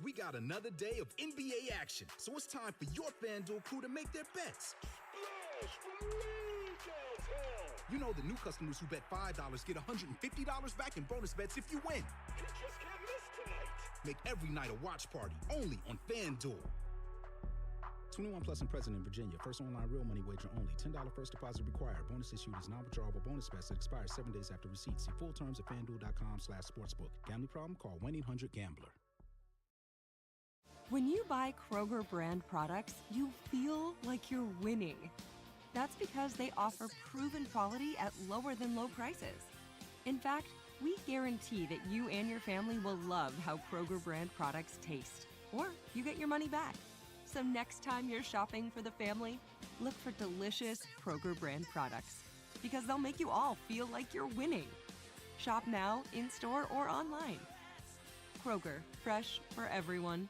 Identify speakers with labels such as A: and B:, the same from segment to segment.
A: We got another day of NBA action, so it's time for your FanDuel crew to make their bets. You know the new customers who bet $5 get $150 back in bonus bets if you win.
B: You just can't miss tonight.
A: Make every night a watch party, only on FanDuel. 21 plus and present in Virginia. First online real money wager only. $10 first deposit required. Bonus issued is non-withdrawable bonus bets that expires 7 days after receipt. See full terms at FanDuel.com/sportsbook. Gambling problem? Call 1-800-GAMBLER.
C: When you buy Kroger brand products, you feel like you're winning. That's because they offer proven quality at lower than low prices. In fact, we guarantee that you and your family will love how Kroger brand products taste, or you get your money back. So next time you're shopping for the family, look for delicious Kroger brand products, because they'll make you all feel like you're winning. Shop now, in-store, or online. Kroger, fresh for everyone.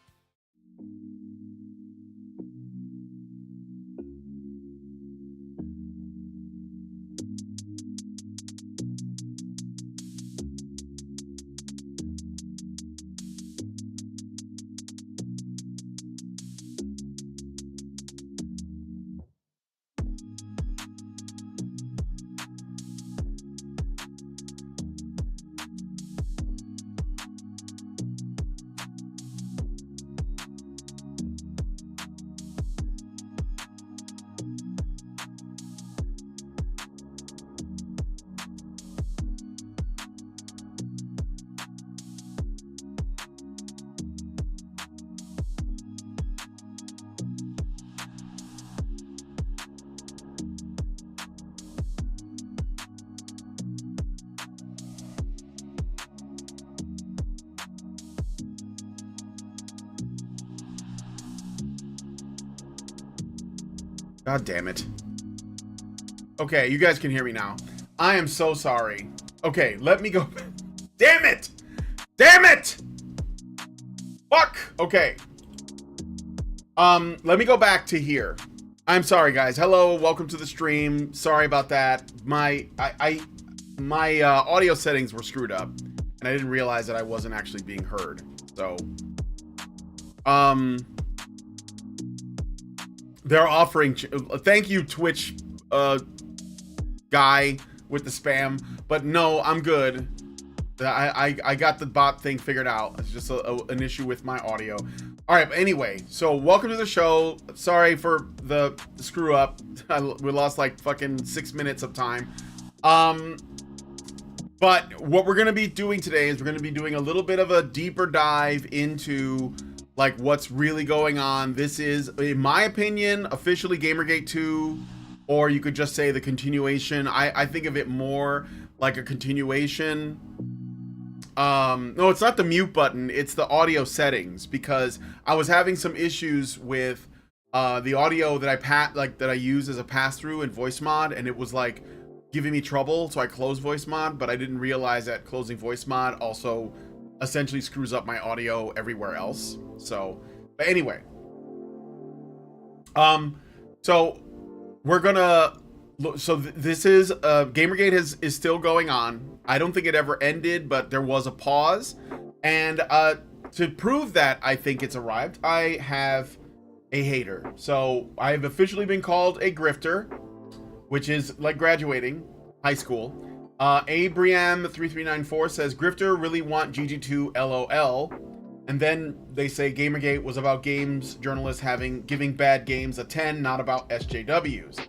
D: God damn it. Okay, you guys can hear me now. I am so sorry. Okay, let me go. Damn it! Damn it! Fuck! Okay. Let me go back to here. I'm sorry, guys. Hello, welcome to the stream. Sorry about that. My audio settings were screwed up, and I didn't realize that I wasn't actually being heard. So, they're offering. Thank you, Twitch, guy with the spam. But no, I'm good. I got the bot thing figured out. It's just an issue with my audio. All right, but anyway, so welcome to the show. Sorry for the screw up. We lost like fucking 6 minutes of time. But what we're gonna be doing today is we're gonna be doing a little bit of a deeper dive into like what's really going on. This is, in my opinion, officially GamerGate 2, or you could just say the continuation. I think of it more like a continuation. No, it's not the mute button, it's the audio settings, because I was having some issues with the audio that I use as a pass-through in voice mod, and it was like giving me trouble, so I closed voice mod, but I didn't realize that closing voice mod also essentially screws up my audio everywhere else. So, but anyway, so we're gonna this is GamerGate is still going on. I don't think it ever ended, but there was a pause, and to prove that I think it's arrived, I have a hater. So I have officially been called a grifter, which is like graduating high school. Abriam3394 says, grifter really want GG2 LOL. And then they say GamerGate was about games journalists giving bad games a 10, not about SJWs.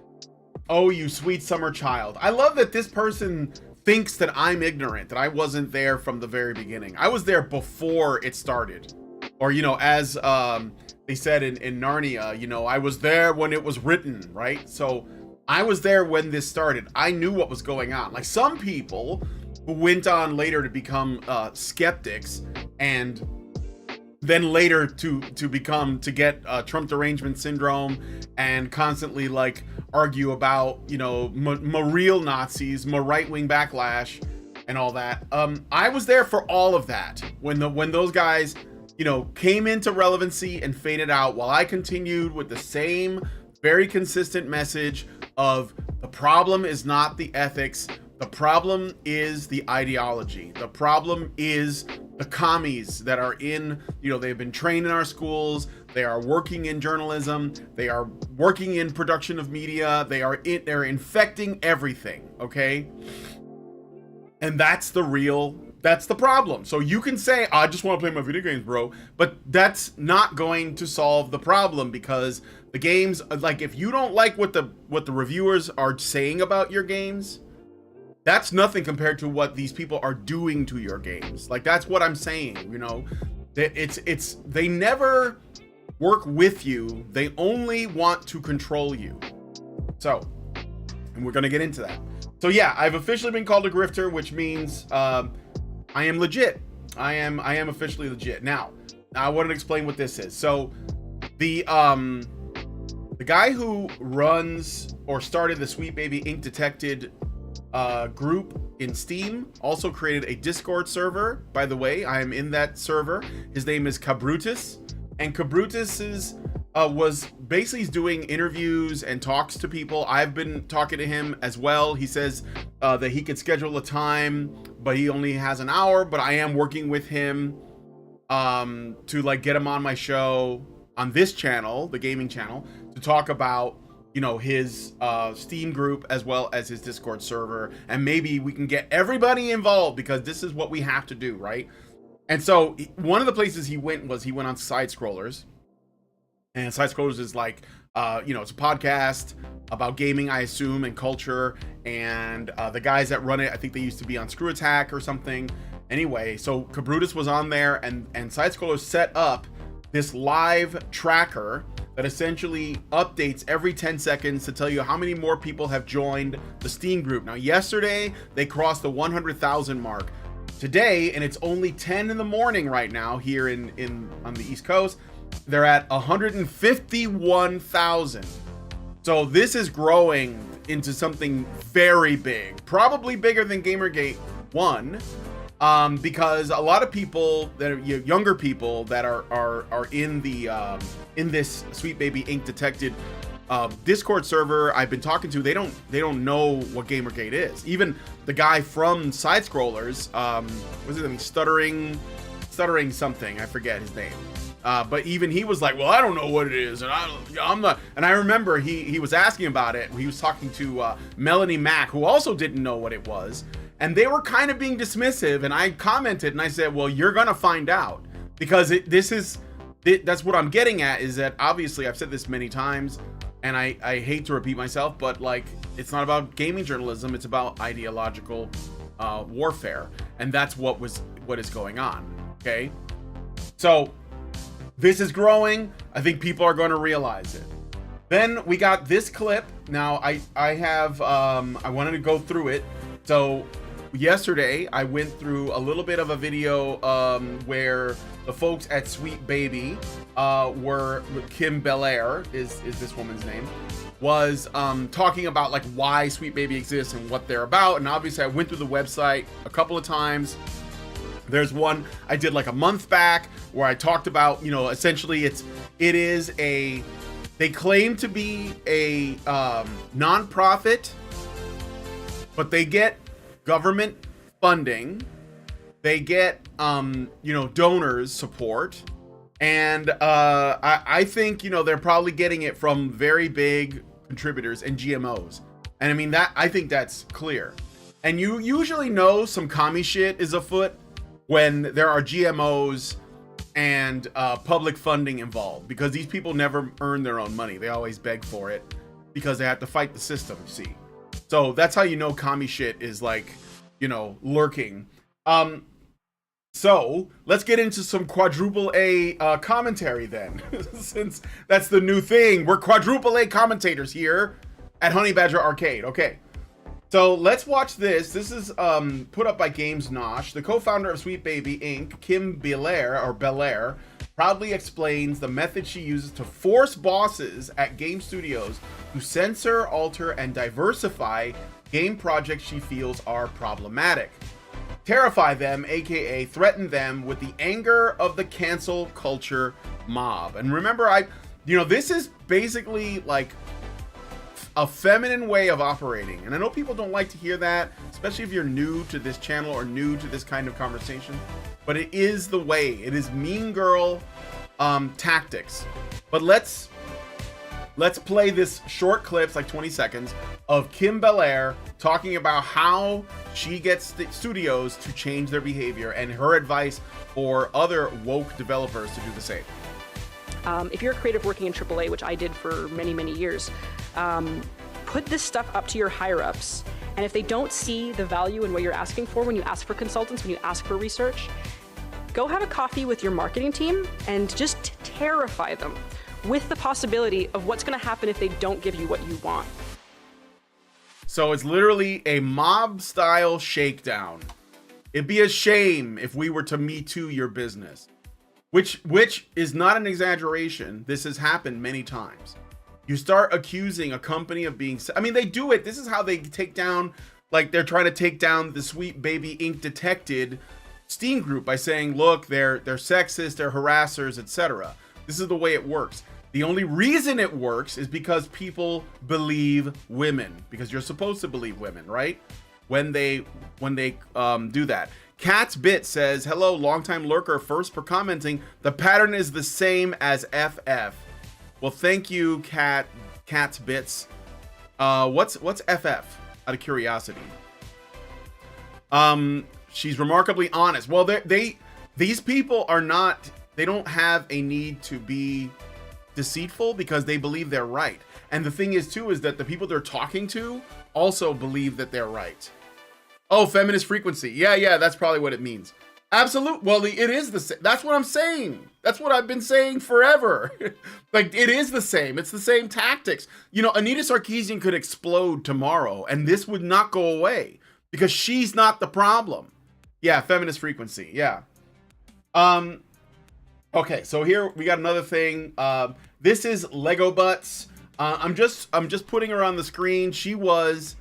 D: Oh, you sweet summer child. I love that this person thinks that I'm ignorant, that I wasn't there from the very beginning. I was there before it started. Or, you know, as they said in Narnia, you know, I was there when it was written, right? So I was there when this started. I knew what was going on. Like some people who went on later to become skeptics, and then later to get Trump derangement syndrome and constantly like argue about, you know, real Nazis, right-wing backlash and all that. I was there for all of that when those guys, you know, came into relevancy and faded out, while I continued with the same very consistent message of the problem is not the ethics, the problem is the ideology, the problem is the commies that are in, you know, they've been trained in our schools, they are working in journalism, they are working in production of media, they're infecting everything, okay? And that's the problem. So you can say, I just want to play my video games, bro, but that's not going to solve the problem, because the games, like, if you don't like what the reviewers are saying about your games, that's nothing compared to what these people are doing to your games. Like, that's what I'm saying, you know? They never work with you, they only want to control you. So, and we're gonna get into that. So yeah, I've officially been called a grifter, which means I am legit. I am officially legit. Now I want to explain what this is. So the guy who runs or started the Sweet Baby Ink Detected group in Steam also created a Discord server. By the way, I am in that server. His name is Cabrutus, and Cabrutus was basically doing interviews and talks to people. I've been talking to him as well. He says that he could schedule a time, but he only has an hour. But I am working with him to like get him on my show on this channel, the gaming channel, to talk about, you know, his Steam group as well as his Discord server, and maybe we can get everybody involved, because this is what we have to do, right? And so one of the places he went on Side Scrollers, and Side Scrollers is like, you know, it's a podcast about gaming, I assume, and culture, and the guys that run it, I think they used to be on Screw Attack or something. Anyway, so Cabrutus was on there, and Side Scrollers set up this live tracker that essentially updates every 10 seconds to tell you how many more people have joined the Steam group. Now, yesterday, they crossed the 100,000 mark. Today, and it's only 10 in the morning right now here on the East Coast, they're at 151,000. So this is growing into something very big, probably bigger than GamerGate 1, because a lot of people that are younger people that are in the in this Sweet Baby Inc. Detected Discord server I've been talking to, they don't know what GamerGate is. Even the guy from Side Scrollers, was it stuttering something? I forget his name. But even he was like, well, I don't know what it is, and I'm not. And I remember he was asking about it. He was talking to Melanie Mack, who also didn't know what it was, and they were kind of being dismissive. And I commented and I said, well, you're gonna find out, because that's what I'm getting at, is that obviously I've said this many times, and I hate to repeat myself, but like, it's not about gaming journalism, it's about ideological warfare, and that's what is going on. Okay, so this is growing. I think people are going to realize it. Then we got this clip. Now I have I wanted to go through it. So yesterday I went through a little bit of a video where the folks at Sweet Baby were Kim Belair is this woman's name, was talking about like why Sweet Baby exists and what they're about. And obviously I went through the website a couple of times. There's one I did like a month back where I talked about, you know, essentially they claim to be a nonprofit, but they get government funding, they get donors support, and I think, you know, they're probably getting it from very big contributors and GMOs. And I mean, I think that's clear. And you usually know some commie shit is afoot when there are GMOs and public funding involved, because these people never earn their own money. They always beg for it because they have to fight the system, you see. So that's how you know commie shit is, like, you know, lurking. So let's get into some quadruple A commentary then, since that's the new thing. We're quadruple A commentators here at Honey Badger Arcade. Okay. So let's watch this. This is put up by Games Nosh. The co-founder of Sweet Baby Inc., Kim Belair, proudly explains the method she uses to force bosses at game studios to censor, alter, and diversify game projects she feels are problematic. Terrify them, aka threaten them with the anger of the cancel culture mob. And remember, this is basically like a feminine way of operating, and I know people don't like to hear that, especially if you're new to this channel or new to this kind of conversation, but it is the way. It is mean girl tactics. But let's play this short clips, like 20 seconds, of Kim Belair talking about how she gets the studios to change their behavior and her advice for other woke developers to do the same.
E: If you're a creative working in AAA, which I did for many, many years, put this stuff up to your higher-ups. And if they don't see the value in what you're asking for when you ask for consultants, when you ask for research, go have a coffee with your marketing team and just terrify them with the possibility of what's going to happen if they don't give you what you want.
D: So it's literally a mob-style shakedown. It'd be a shame if we were to Me Too your business. Which is not an exaggeration. This has happened many times. You start accusing a company of being... I mean, they do it. This is how they take down... Like, they're trying to take down the Sweet Baby Inc. Detected Steam group by saying, look, they're sexist, they're harassers, etc. This is the way it works. The only reason it works is because people believe women. Because you're supposed to believe women, right? When they do that. Cat's Bit says, hello, longtime lurker, first for commenting. The pattern is the same as FF. Well, thank you, Cat's Bits. What's FF? Out of curiosity. She's remarkably honest. Well, these people are not, they don't have a need to be deceitful because they believe they're right. And the thing is too, is that the people they're talking to also believe that they're right. Oh, feminist frequency. Yeah, that's probably what it means. Absolute. Well, it is the same. That's what I'm saying. That's what I've been saying forever. Like, it is the same. It's the same tactics. You know, Anita Sarkeesian could explode tomorrow and this would not go away because she's not the problem. Yeah, feminist frequency. Yeah. Okay, so here we got another thing. This is Lego Butts. I'm just putting her on the screen. She was,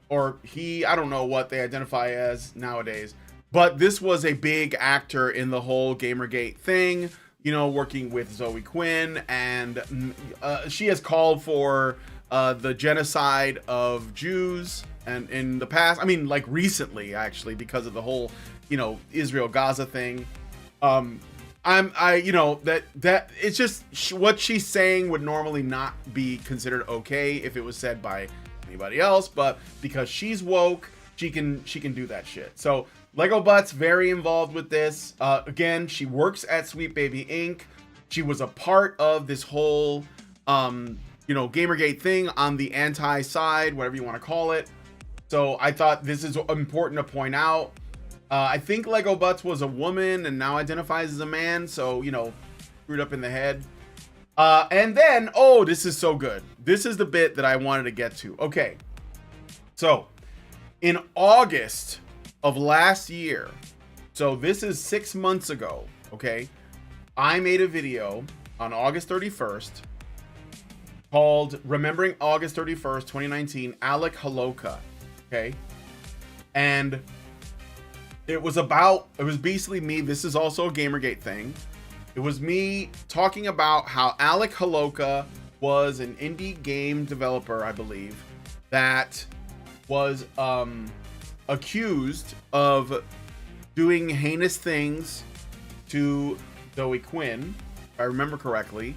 D: or he, I don't know what they identify as nowadays, but this was a big actor in the whole Gamergate thing, you know, working with Zoe Quinn, and she has called for the genocide of Jews, and in the past, I mean, like recently, actually, because of the whole, you know, Israel-Gaza thing. You know, that it's just what she's saying would normally not be considered okay if it was said by anybody else, but because she's woke, she can do that shit. So Lego Butt's very involved with this. Again, she works at Sweet Baby Inc. She was a part of this whole, you know, Gamergate thing on the anti side, whatever you want to call it. So I thought this is important to point out. I think Lego Butts was a woman and now identifies as a man, so, you know, screwed up in the head. And then, oh, this is so good. This is the bit that I wanted to get to. Okay, so in August of last year, so this is 6 months ago, okay, I made a video on August 31st called Remembering August 31st, 2019, Alec Holowka, okay? And it was basically me. This is also a Gamergate thing. It was me talking about how Alec Holowka was an indie game developer, I believe, that was accused of doing heinous things to Zoe Quinn, if I remember correctly.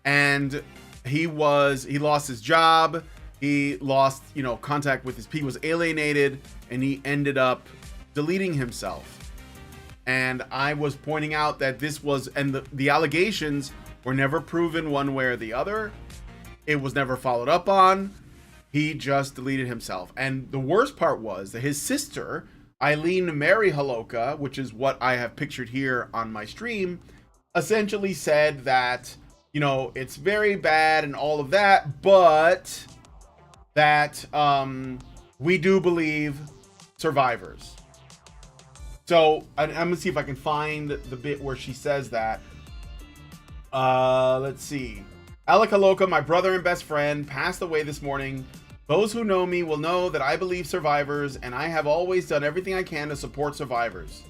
D: And he lost his job. He lost, you know, contact with his people, was alienated, and he ended up deleting himself. And I was pointing out that this was, and the allegations were never proven one way or the other. It was never followed up on. He just deleted himself. And the worst part was that his sister, Eileen Mary Holowka, which is what I have pictured here on my stream, essentially said that, you know, it's very bad and all of that, but that we do believe survivors. So I'm gonna see if I can find the bit where she says that. Let's see. Alec Holowka, my brother and best friend, passed away this morning. Those who know me will know that I believe survivors, and I have always done everything I can to support survivors,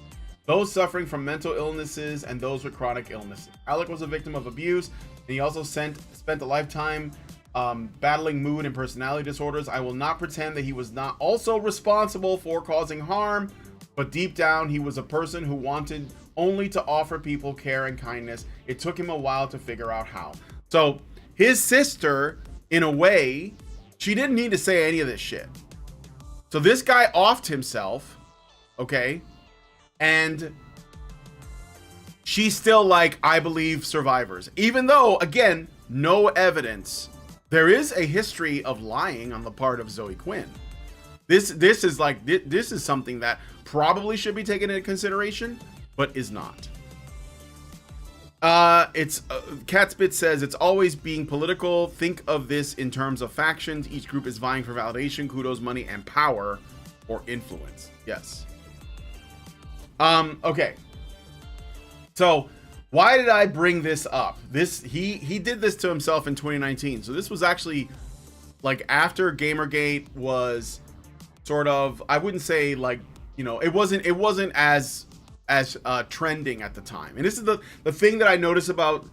D: those suffering from mental illnesses and those with chronic illnesses. Alec was a victim of abuse, and he also spent a lifetime battling mood and personality disorders. I will not pretend that he was not also responsible for causing harm, but deep down, he was a person who wanted only to offer people care and kindness. It took him a while to figure out how. So his sister, in a way, she didn't need to say any of this shit. So this guy offed himself, okay? And she's still like, I believe survivors. Even though, again, no evidence. There is a history of lying on the part of Zoe Quinn. This is something that probably should be taken into consideration, but is not. Catspit says it's always being political. Think of this in terms of factions. Each group is vying for validation, kudos, money, and power or influence. Yes. Okay. So why did I bring this up? He did this to himself in 2019. So this was actually like after Gamergate was sort of, I wouldn't say like, you know, it wasn't as trending at the time. And this is the thing that I notice about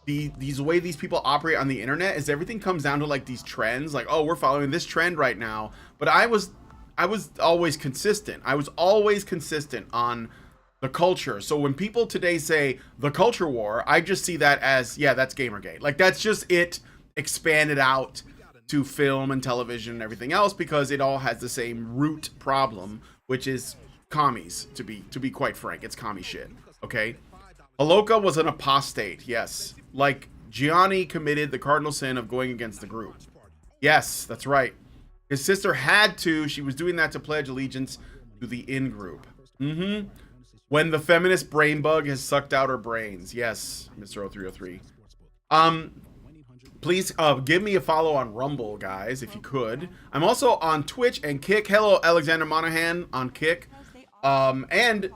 D: these way these people operate on the internet is everything comes down to like these trends, like, oh, we're following this trend right now. But I was always consistent. I was always consistent on the culture. So when people today say the culture war, I just see that as, yeah, that's Gamergate. Like that's just it expanded out to film and television and everything else, because it all has the same root problem, which is commies, to be quite frank. It's commie shit. Okay. Holowka was an apostate. Yes. Like Gianni committed the cardinal sin of going against the group. Yes, that's right. His sister had to. She was doing that to pledge allegiance to the in-group. When the feminist brain bug has sucked out her brains. Yes, Mr. 0303. Please give me a follow on Rumble, guys, if you could. I'm also on Twitch and Kick. Hello, Alexander Monahan on Kick. And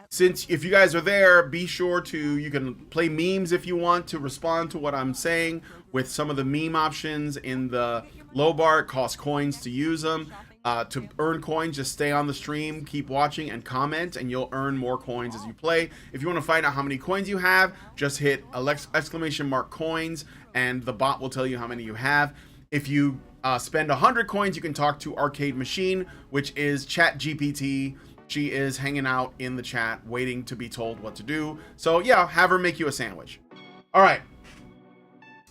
D: since if you guys are there, be sure to, you can play memes if you want to respond to what I'm saying, with some of the meme options in the low bar. It costs coins to use them. To earn coins, just stay on the stream, keep watching, and comment, and you'll earn more coins as you play. If you want to find out how many coins you have, just hit !coins, and the bot will tell you how many you have. If you spend 100 coins, you can talk to Arcade Machine, which is ChatGPT. She is hanging out in the chat, waiting to be told what to do. So yeah, have her make you a sandwich. All right.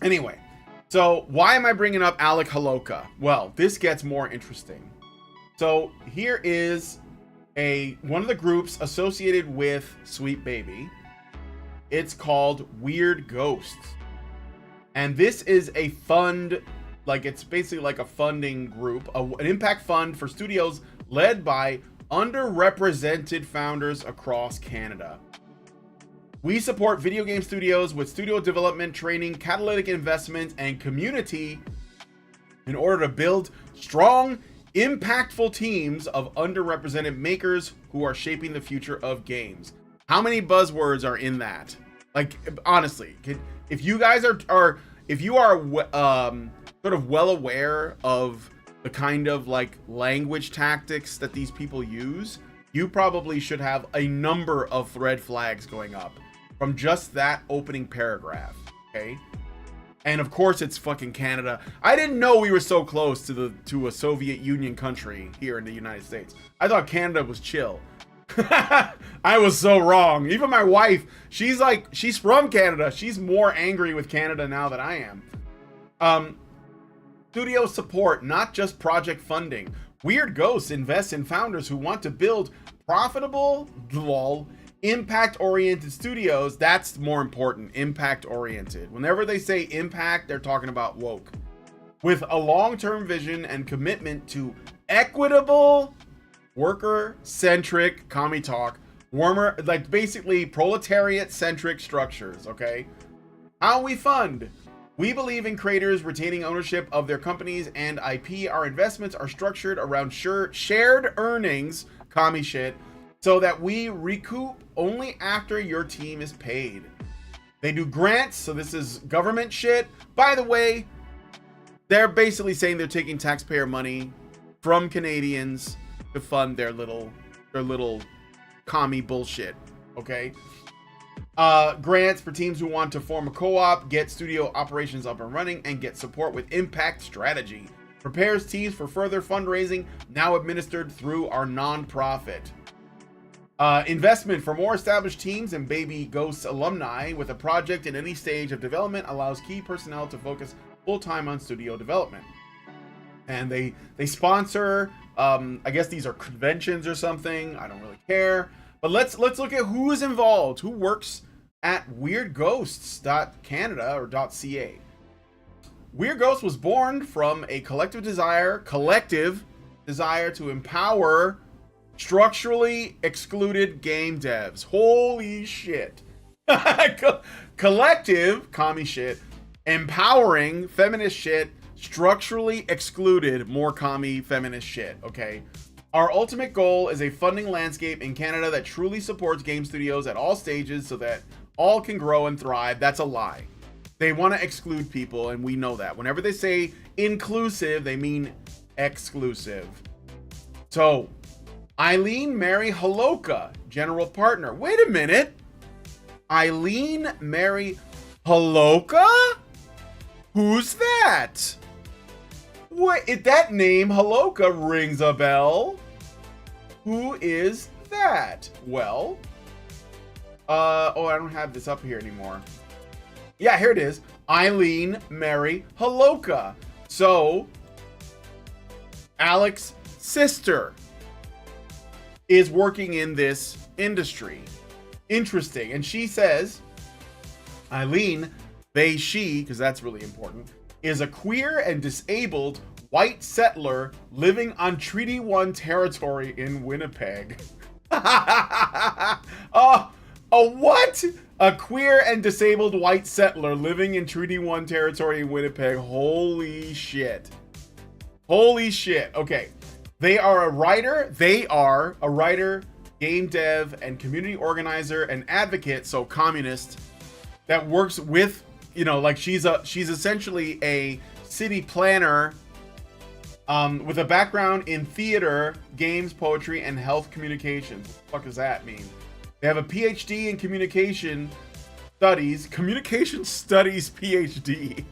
D: Anyway, so why am I bringing up Alec Holowka? Well, this gets more interesting. So here is one of the groups associated with Sweet Baby. It's called Weird Ghosts. And this is a fund, like it's basically like a funding group, an impact fund for studios led by underrepresented founders across Canada. We support video game studios with studio development, training, catalytic investment, and community in order to build strong, impactful teams of underrepresented makers who are shaping the future of games. How many buzzwords are in that? Like, honestly, if you guys if you are sort of well aware of the kind of like language tactics that these people use, you probably should have a number of red flags going up from just that opening paragraph. Okay. And of course it's fucking Canada. I didn't know we were so close to a Soviet Union country here in the United States. I thought Canada was chill. I was so wrong. Even my wife, she's from Canada. She's more angry with Canada now than I am. Studio support, not just project funding. Weird Ghosts invests in founders who want to build profitable, impact-oriented studios. That's more important. Impact-oriented. Whenever they say impact, they're talking about woke. With a long-term vision and commitment to equitable, worker-centric, commie talk, warmer, like basically proletariat-centric structures, okay? How we fund. We believe in creators retaining ownership of their companies and IP. Our investments are structured around shared earnings, commie shit, so that we recoup only after your team is paid. They do grants, so this is government shit. By the way, they're basically saying they're taking taxpayer money from Canadians to fund their little commie bullshit, okay? Grants for teams who want to form a co-op, get studio operations up and running, and get support with impact strategy. Prepares teams for further fundraising, now administered through our non-profit. Investment for more established teams and Baby Ghosts alumni with a project in any stage of development allows key personnel to focus full-time on studio development. And they sponsor, I guess these are conventions or something. I don't really care. But let's look at who is involved, who works at weirdghosts.canada or .ca. Weird Ghosts was born from a collective desire to empower structurally excluded game devs. Holy shit. Collective, commie shit, empowering feminist shit, structurally excluded more commie feminist shit, okay? Our ultimate goal is a funding landscape in Canada that truly supports game studios at all stages so that all can grow and thrive. That's a lie. They want to exclude people, and we know that. Whenever they say inclusive, they mean exclusive. So, Eileen Mary Holowka, general partner. Wait a minute. Eileen Mary Holowka? Who's that? What? That name Holowka rings a bell. Who is that? Well, oh, I don't have this up here anymore. Yeah, here it is. Eileen Mary Holowka. So, Alec's sister is working in this industry. Interesting. And she says, Eileen, she, because that's really important, is a queer and disabled white settler living on Treaty 1 territory in Winnipeg. What? A queer and disabled white settler living in Treaty 1 territory in Winnipeg. Holy shit. Holy shit. Okay. They are a writer, game dev, and community organizer and advocate, so communist, that works with you know, like she's essentially a city planner with a background in theater, games, poetry, and health communications. What the fuck does that mean? They have a PhD in communication studies PhD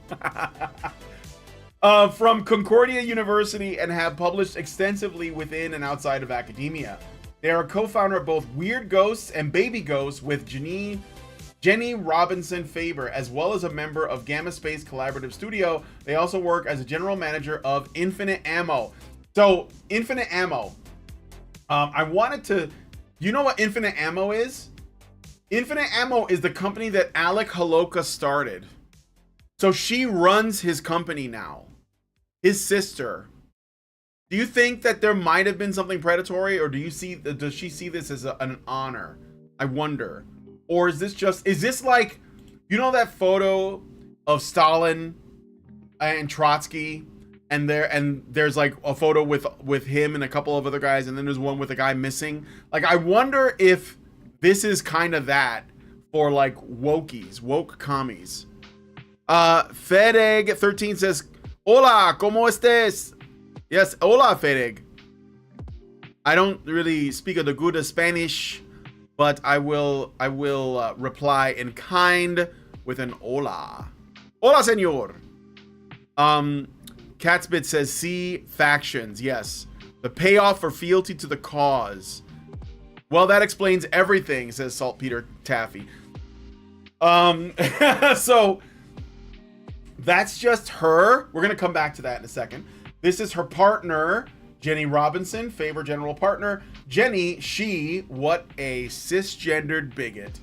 D: from Concordia University, and have published extensively within and outside of academia. They are a co-founder of both Weird Ghosts and Baby Ghosts with Jenny Robinson Faber, as well as a member of Gamma Space Collaborative Studio. They also work as a general manager of Infinite Ammo. So, Infinite Ammo. I wanted to... You know what Infinite Ammo is? Infinite Ammo is the company that Alec Holowka started. So she runs his company now. His sister. Do you think that there might have been something predatory, or does she see this as an honor? I wonder. Or is this like, you know that photo of Stalin and Trotsky, and there's like a photo with him and a couple of other guys, and then there's one with a guy missing? Like, I wonder if this is kind of that for like woke commies. Fedeg13 says, "Hola, ¿cómo estés?" Yes, hola, Fedeg. I don't really speak of the good Spanish, but I will reply in kind with an hola. Hola, señor. Catsbit says, "See factions." Yes, the payoff for fealty to the cause. Well, that explains everything, says Saltpeter Taffy. So that's just her. We're gonna come back to that in a second. This is her partner, Jenny Robinson, Faber General Partner. Jenny, what a cisgendered bigot,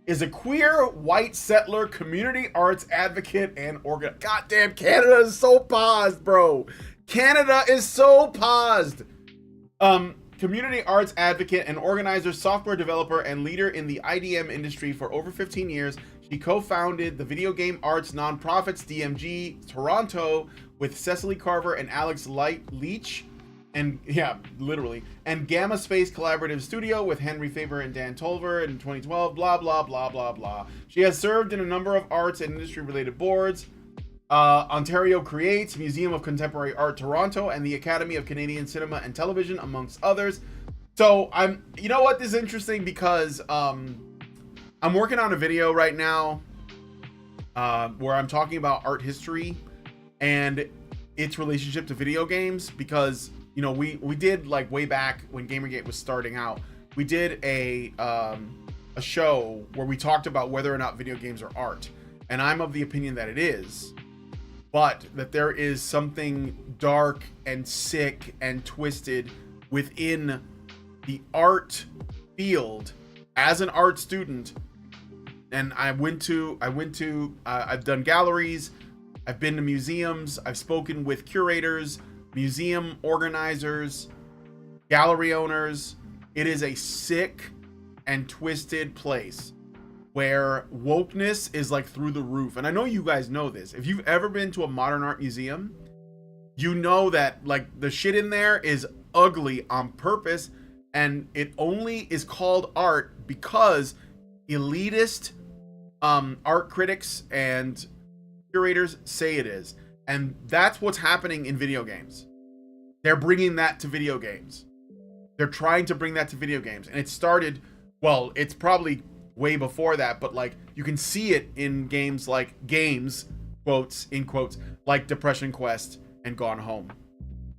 D: is a queer white settler, community arts advocate, and Goddamn, Canada is so paused, bro. Canada is so paused. Community arts advocate and organizer, software developer, and leader in the IDM industry for over 15 years. She co-founded the video game arts nonprofits DMG Toronto with Cecily Carver and Alex Leach, and and Gamma Space Collaborative Studio with Henry Faber and Dan Tolver in 2012. Blah blah blah blah blah. She has served in a number of arts and industry-related boards. Ontario Creates, Museum of Contemporary Art Toronto, and the Academy of Canadian Cinema and Television, amongst others. So you know what, this is interesting because I'm working on a video right now where I'm talking about art history and its relationship to video games, because you know we did, like, way back when GamerGate was starting out, we did a show where we talked about whether or not video games are art, and I'm of the opinion that it is, but that there is something dark and sick and twisted within the art field as an art student. And I've done galleries, I've been to museums, I've spoken with curators, museum organizers, gallery owners. It is a sick and twisted place where wokeness is like through the roof. And I know you guys know this. If you've ever been to a modern art museum, you know that, like, the shit in there is ugly on purpose, and it only is called art because elitist art critics and curators say it is. And that's what's happening in video games. They're bringing that to video games. They're trying to bring that to video games. And it started, well, it's probably way before that, but like you can see it in games, quotes, in quotes, like Depression Quest and Gone Home.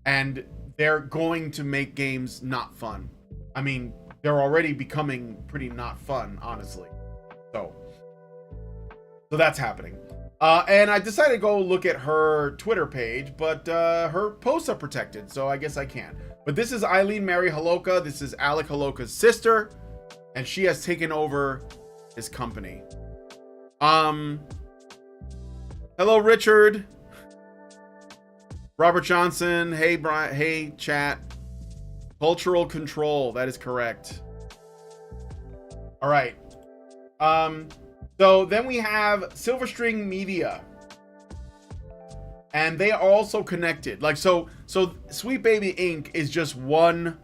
D: And they're going to make games not fun. I mean, they're already becoming pretty not fun, honestly. So that's happening. And I decided to go look at her Twitter page, but her posts are protected, so I guess I can't. But this is Eileen Mary Holowka. This is Alec Holowka's sister, and she has taken over his company. Hello, Richard. Robert Johnson. Hey, Brian. Hey, chat. Cultural control. That is correct. All right. So then we have Silverstring Media, and they are also connected. Like, so Sweet Baby Inc. is just one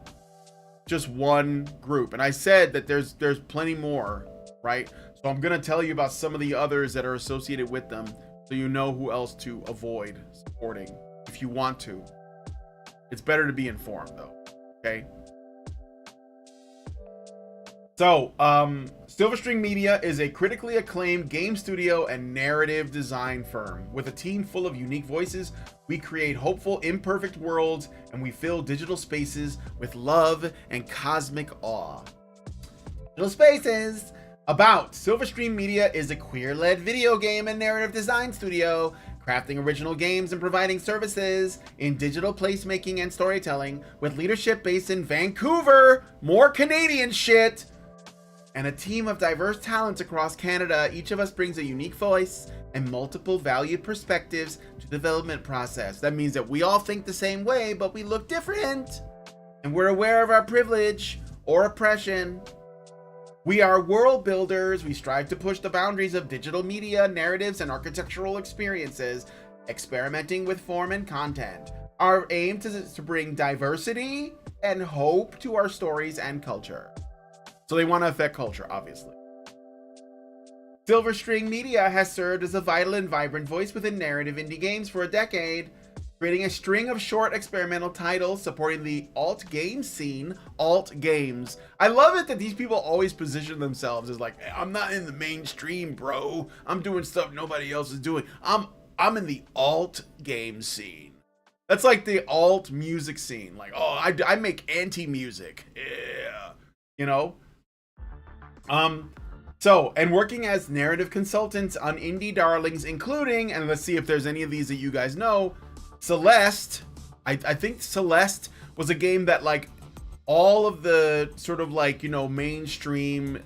D: group, and I said that there's plenty more, right? So I'm going to tell you about some of the others that are associated with them so you know who else to avoid supporting if you want to. It's better to be informed though, okay? So, Silverstring Media is a critically acclaimed game studio and narrative design firm. With a team full of unique voices, we create hopeful, imperfect worlds, and we fill digital spaces with love and cosmic awe. Digital Spaces! About Silverstream Media is a queer-led video game and narrative design studio, crafting original games and providing services in digital placemaking and storytelling, with leadership based in Vancouver, more Canadian shit, and a team of diverse talents across Canada. Each of us brings a unique voice and multiple valued perspectives to the development process. That means that we all think the same way, but we look different, and we're aware of our privilege or oppression. We are world builders. We strive to push the boundaries of digital media, narratives, and architectural experiences, experimenting with form and content. Our aim is to bring diversity and hope to our stories and culture. So they want to affect culture, obviously. Silverstring Media has served as a vital and vibrant voice within narrative indie games for a decade, creating a string of short experimental titles supporting the alt game scene. Alt games. I love it that these people always position themselves as like, hey, I'm not in the mainstream, bro. I'm doing stuff nobody else is doing. I'm in the alt game scene. That's like the alt music scene. Like, oh, I make anti-music. Yeah. You know? So, and working as narrative consultants on indie darlings, including, and let's see if there's any of these that you guys know, Celeste. I think Celeste was a game that like all of the sort of like, you know, mainstream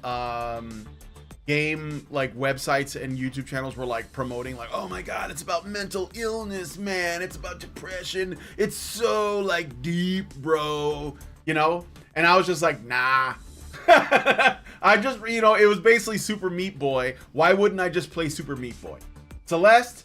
D: game like websites and YouTube channels were like promoting like, oh my god, it's about mental illness, man, it's about depression, it's so like deep, bro, you know? And I was just like, nah. I just, you know, it was basically Super Meat Boy. Why wouldn't I just play Super Meat Boy? Celeste,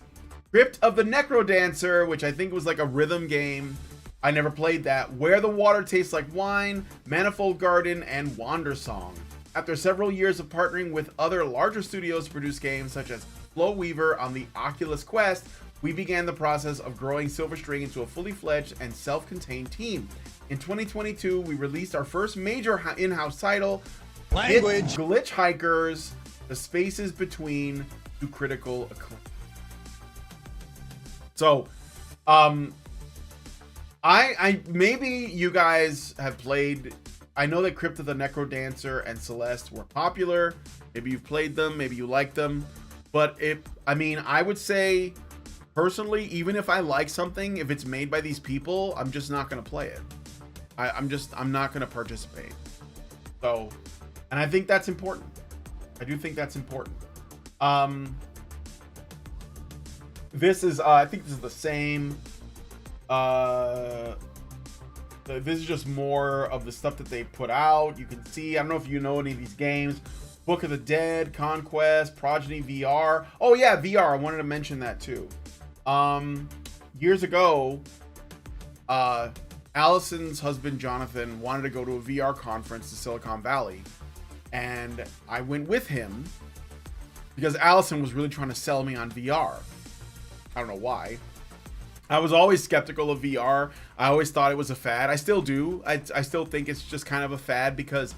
D: Crypt of the Necrodancer, which I think was like a rhythm game. I never played that. Where the Water Tastes Like Wine, Manifold Garden, and Wander Song. After several years of partnering with other larger studios to produce games such as Flow Weaver on the Oculus Quest, we began the process of growing Silverstring into a fully fledged and self-contained team. In 2022, we released our first major in-house title, Glitch Hikers, The Spaces Between, to critical acclaim. So, I maybe you guys have played, I know that Crypt of the Necrodancer and Celeste were popular. Maybe you've played them, maybe you like them. But I would say, personally, even if I like something, if it's made by these people, I'm just not going to play it. I'm not going to participate. So, and I think that's important. I do think that's important. This is, I think this is the same. This is just more of the stuff that they put out. You can see, I don't know if you know any of these games. Book of the Dead, Conquest, Progeny VR. Oh yeah, VR. I wanted to mention that too. Years ago, Allison's husband Jonathan wanted to go to a VR conference to Silicon Valley, and I went with him because Allison was really trying to sell me on VR. I don't know why. I was always skeptical of VR. I always thought it was a fad. I still do. I still think it's just kind of a fad because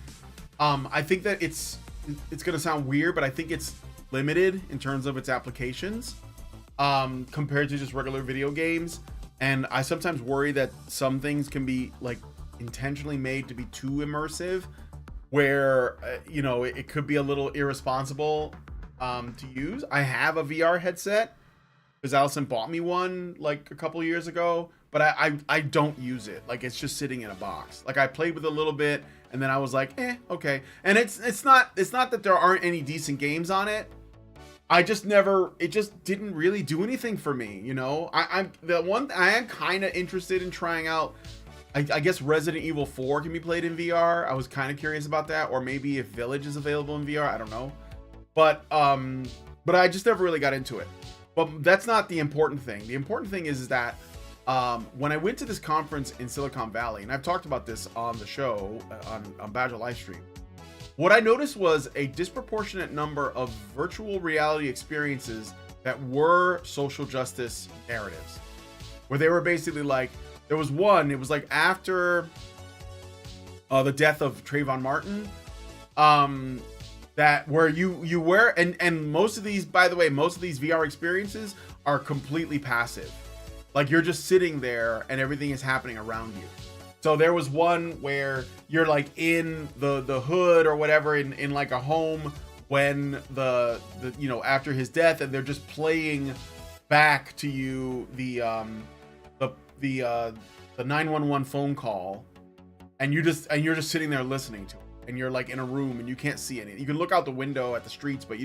D: I think that it's going to sound weird, but I think it's limited in terms of its applications compared to just regular video games. And I sometimes worry that some things can be like intentionally made to be too immersive, where it could be a little irresponsible to use. I have a VR headset because Allison bought me one like a couple years ago, but I don't use it. Like, it's just sitting in a box. Like, I played with it a little bit and then I was like, okay. And it's not that there aren't any decent games on it. It just didn't really do anything for me, you know? I am kind of interested in trying out, I guess Resident Evil 4 can be played in VR. I was kind of curious about that, or maybe if Village is available in VR, I don't know. But I just never really got into it. But that's not the important thing. The important thing is that when I went to this conference in Silicon Valley, and I've talked about this on the show, on Badger Livestream, what I noticed was a disproportionate number of virtual reality experiences that were social justice narratives, where they were basically like, there was one, it was like after the death of Trayvon Martin, that where you were, and most of these, by the way, most of these VR experiences are completely passive. Like you're just sitting there and everything is happening around you. So there was one where you're like in the hood or whatever in like a home when the you know, after his death, and they're just playing back to you the 911 phone call, and you're just sitting there listening to it, and you're like in a room and you can't see anything. You can look out the window at the streets, but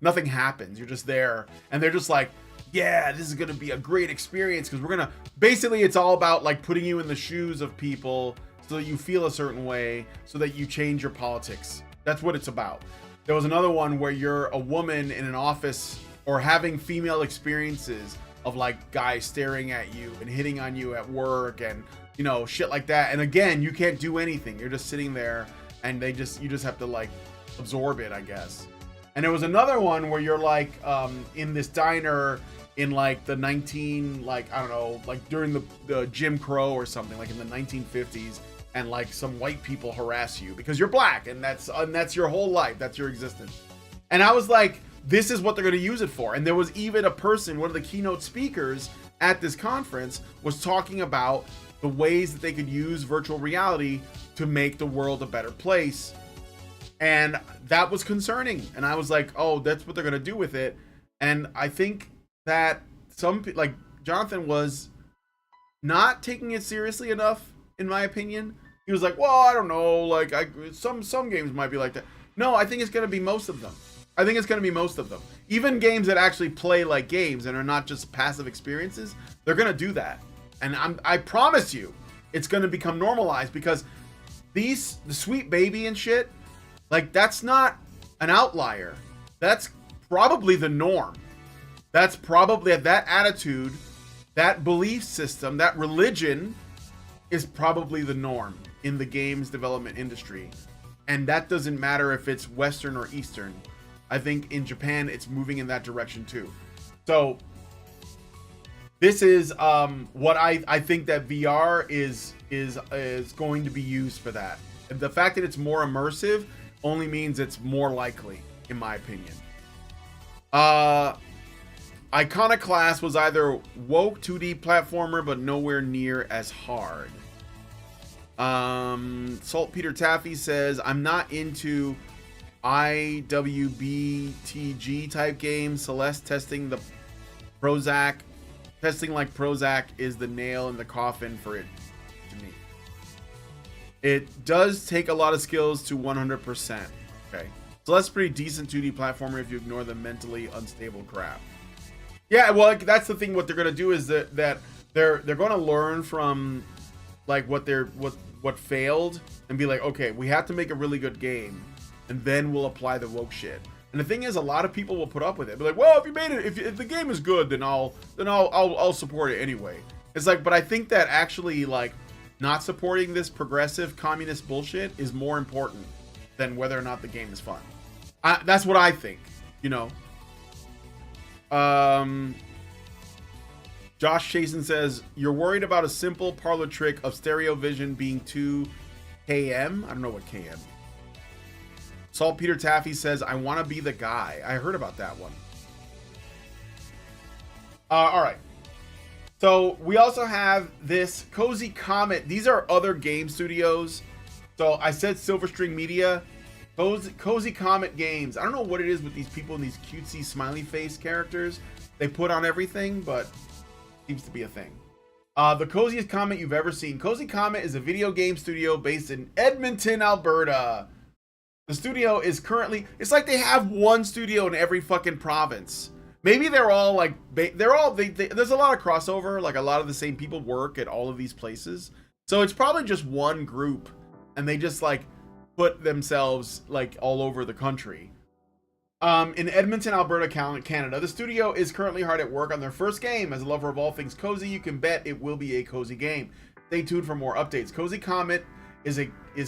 D: nothing happens. You're just there, and they're just like, yeah, this is gonna be a great experience because basically it's all about like putting you in the shoes of people so that you feel a certain way, so that you change your politics. That's what it's about. There was another one where you're a woman in an office, or having female experiences of like guys staring at you and hitting on you at work, and you know, shit like that. And again, you can't do anything. You're just sitting there, and you just have to like absorb it, I guess. And there was another one where you're like in this diner in like the I don't know, like during the Jim Crow or something, like in the 1950s, and like some white people harass you because you're black, and that's your whole life, that's your existence. And I was like, this is what they're going to use it for. And there was even a person, one of the keynote speakers at this conference, was talking about the ways that they could use virtual reality to make the world a better place. And that was concerning. And I was like, oh, that's what they're going to do with it. And I think that like Jonathan was not taking it seriously enough, in my opinion. He was like, well, I don't know, like some games might be like that. No, I think it's going to be most of them. Even games that actually play like games and are not just passive experiences, they're going to do that. And I promise you, it's going to become normalized, because the Sweet Baby and shit, like, that's not an outlier. That's probably the norm. That's probably, that attitude, that belief system, that religion is probably the norm in the games development industry. And that doesn't matter if it's Western or Eastern. I think in Japan, it's moving in that direction too. So this is what I think that VR is going to be used for that. And the fact that it's more immersive only means it's more likely, in my opinion. Iconoclast was either woke 2D platformer, but nowhere near as hard. Saltpeter Taffy says, I'm not into IWBTG type games. Celeste testing like Prozac is the nail in the coffin for it to me. It does take a lot of skills to 100%. Okay. So that's pretty decent 2D platformer if you ignore the mentally unstable crap. Yeah, well, like, that's the thing. What they're gonna do is that they're gonna learn from like what failed, and be like, okay, we have to make a really good game, and then we'll apply the woke shit. And the thing is, a lot of people will put up with it. Be like, well, if you made it, if the game is good, then I'll support it anyway. It's like, but I think that actually, like, not supporting this progressive communist bullshit is more important than whether or not the game is fun. That's what I think, you know. Josh Chasen says, you're worried about a simple parlor trick of stereo vision being 2 km? I don't know what km. Saltpeter Taffy says, I want to be the guy. I heard about that one. All right. So we also have this Cozy Comet. These are other game studios. So I said Silverstring Media. Cozy Comet Games. I don't know what it is with these people and these cutesy smiley face characters they put on everything, but seems to be a thing. The coziest comet you've ever seen. Cozy Comet is a video game studio based in Edmonton, Alberta. The studio is currently, it's like they have one studio in every fucking province. Maybe they're all like, there's a lot of crossover. Like, a lot of the same people work at all of these places. So it's probably just one group, and they just like put themselves like all over the country. In Edmonton, Alberta, Canada, the studio is currently hard at work on their first game. As a lover of all things cozy, you can bet it will be a cozy game. Stay tuned for more updates. Cozy Comet is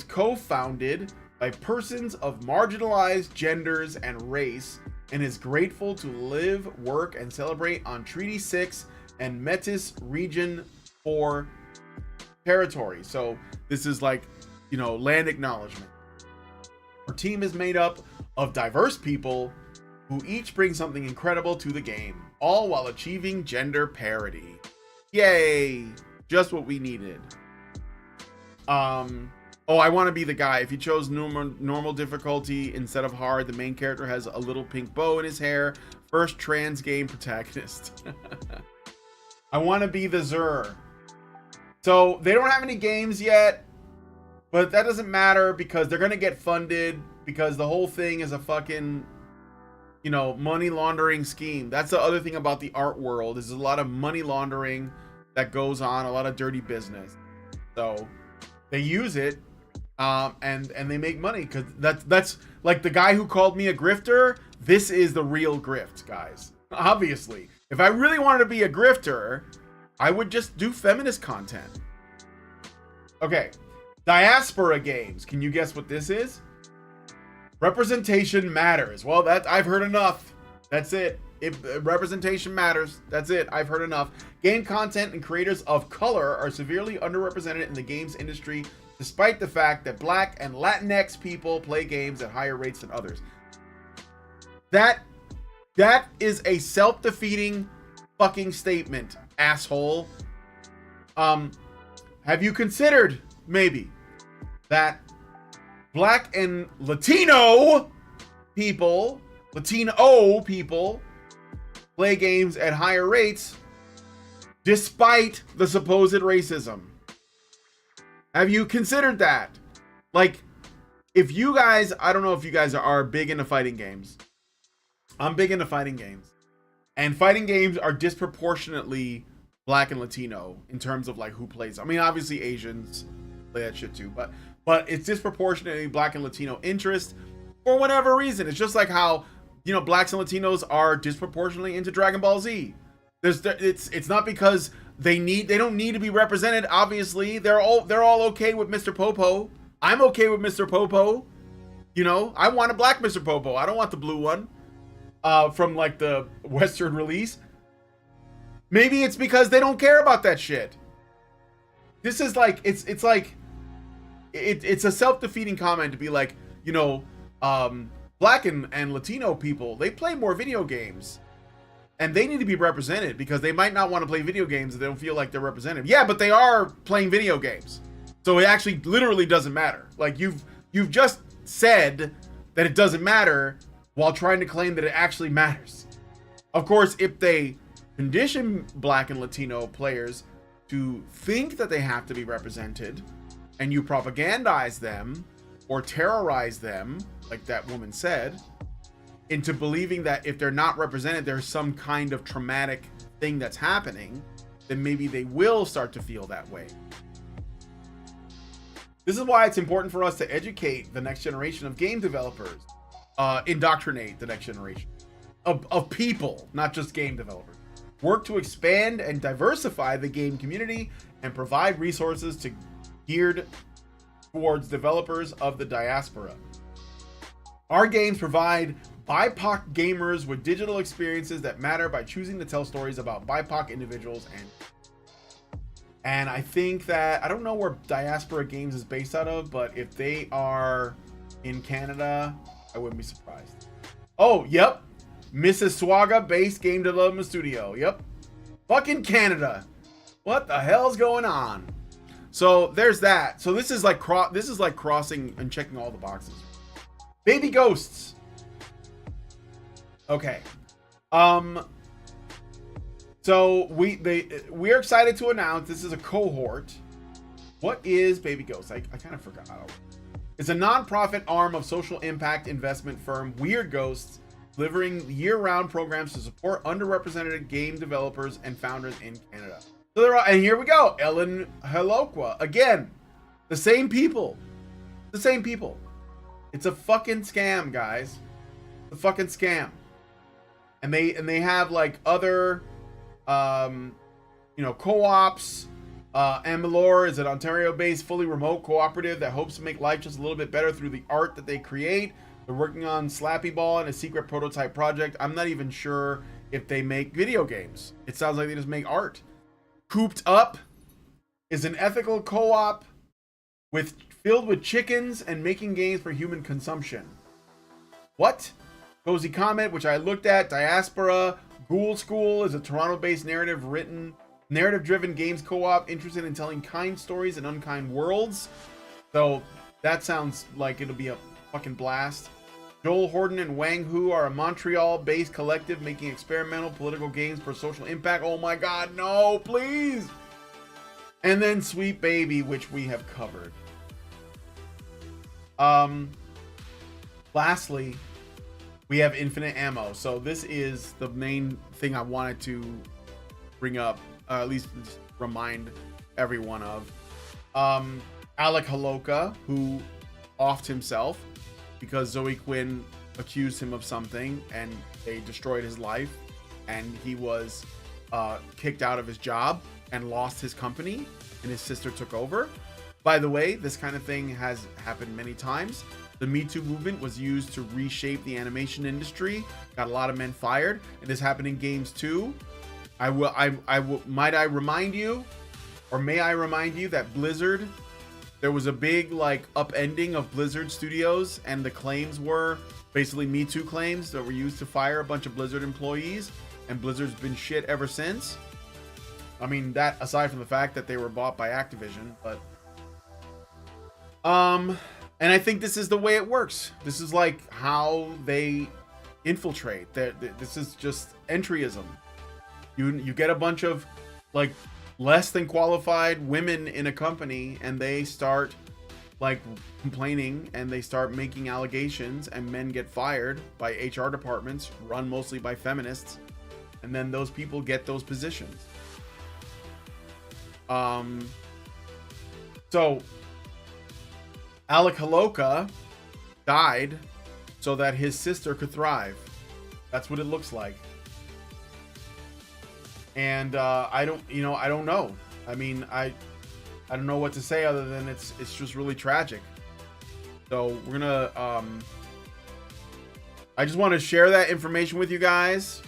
D: co-founded by persons of marginalized genders and race, and is grateful to live, work, and celebrate on Treaty 6 and Metis Region 4 territory. So this is like, you know, land acknowledgement. Our team is made up of diverse people who each bring something incredible to the game, all while achieving gender parity. Yay! Just what we needed. Oh, I want to be the guy. If you chose normal difficulty instead of hard, the main character has a little pink bow in his hair. First trans game protagonist. I want to be the Zur. So they don't have any games yet, but that doesn't matter because they're going to get funded because the whole thing is a fucking, you know, money laundering scheme. That's the other thing about the art world is there's a lot of money laundering that goes on, a lot of dirty business. So they use it. And they make money because that's like the guy who called me a grifter. This is the real grift, guys. Obviously, if I really wanted to be a grifter, I would just do feminist content. Okay, diaspora games. Can you guess what this is? Representation matters. Well, that I've heard enough. That's it. If representation matters, that's it. I've heard enough. Game content and creators of color are severely underrepresented in the games industry, despite the fact that Black and Latinx people play games at higher rates than others. That is a self-defeating fucking statement, asshole. Have you considered maybe that Black and Latino people play games at higher rates despite the supposed racism? Have you considered that? Like, if you guys, I don't know if you guys are big into fighting games. I'm big into fighting games. And fighting games are disproportionately Black and Latino in terms of like who plays. I mean, obviously Asians play that shit too, but it's disproportionately Black and Latino interest for whatever reason. It's just like how, you know, Blacks and Latinos are disproportionately into Dragon Ball Z. It's not because they don't need to be represented. Obviously, they're all okay with Mr. Popo. I'm okay with Mr. Popo. You know, I want a black Mr. Popo. I don't want the blue one from like the Western release. Maybe it's because they don't care about that shit. This is like it's a self-defeating comment to be like, you know, Black and Latino people, they play more video games. And they need to be represented because they might not want to play video games if they don't feel like they're represented. Yeah, but they are playing video games. So it actually literally doesn't matter. Like you've just said that it doesn't matter while trying to claim that it actually matters. Of course, if they condition Black and Latino players to think that they have to be represented and you propagandize them or terrorize them, like that woman said, into believing that if they're not represented, there's some kind of traumatic thing that's happening, then maybe they will start to feel that way. This is why it's important for us to educate the next generation of game developers, indoctrinate the next generation of people, not just game developers. Work to expand and diversify the game community and provide resources geared towards developers of the diaspora. Our games provide BIPOC gamers with digital experiences that matter by choosing to tell stories about BIPOC individuals and I think that, I don't know where Diaspora Games is based out of, but if they are in Canada, I wouldn't be surprised. Oh, yep. Mississauga based game development studio. Yep. Fucking Canada. What the hell's going on? So there's that. So this is like crossing and checking all the boxes. Baby Ghosts. Okay. So we're excited to announce this is a cohort. What is Baby Ghosts? I kind of forgot. It's a non-profit arm of social impact investment firm Weird Ghosts, delivering year-round programs to support underrepresented game developers and founders in Canada. So they're all, and here we go. Ellen Holowka again. The same people. The same people. It's a fucking scam, guys. It's a fucking scam. And they have like other, you know, co-ops Amalur is an Ontario-based, fully remote cooperative that hopes to make life just a little bit better through the art that they create. They're working on Slappy Ball and a secret prototype project. I'm not even sure if they make video games. It sounds like they just make art. Cooped Up is an ethical co-op filled with chickens and making games for human consumption. What? Cozy Comet, which I looked at. Diaspora. Ghoul School is a Toronto-based narrative-driven games co-op interested in telling kind stories in unkind worlds. So that sounds like it'll be a fucking blast. Joel Horden and Wang Hu are a Montreal-based collective making experimental political games for social impact. Oh my god, no, please! And then Sweet Baby, which we have covered. Lastly, we have Infinite Ammo. So this is the main thing I wanted to bring up, at least remind everyone of. Alec Holowka, who offed himself because Zoe Quinn accused him of something and they destroyed his life, and he was kicked out of his job and lost his company, and his sister took over. By the way, this kind of thing has happened many times. The Me Too movement was used to reshape the animation industry, got a lot of men fired, and this happened in games too. Might I remind you, or may I remind you, that Blizzard, there was a big like upending of Blizzard Studios, and the claims were basically Me Too claims that were used to fire a bunch of Blizzard employees, and Blizzard's been shit ever since. I mean, that aside from the fact that they were bought by Activision, but and I think this is the way it works. This is like how they infiltrate. This is just entryism. You get a bunch of like less than qualified women in a company, and they start like complaining, and they start making allegations, and men get fired by HR departments run mostly by feminists, and then those people get those positions. So Alec Holowka died so that his sister could thrive. That's what it looks like. And I don't know. I mean, I don't know what to say other than it's just really tragic. So we're gonna I just want to share that information with you guys.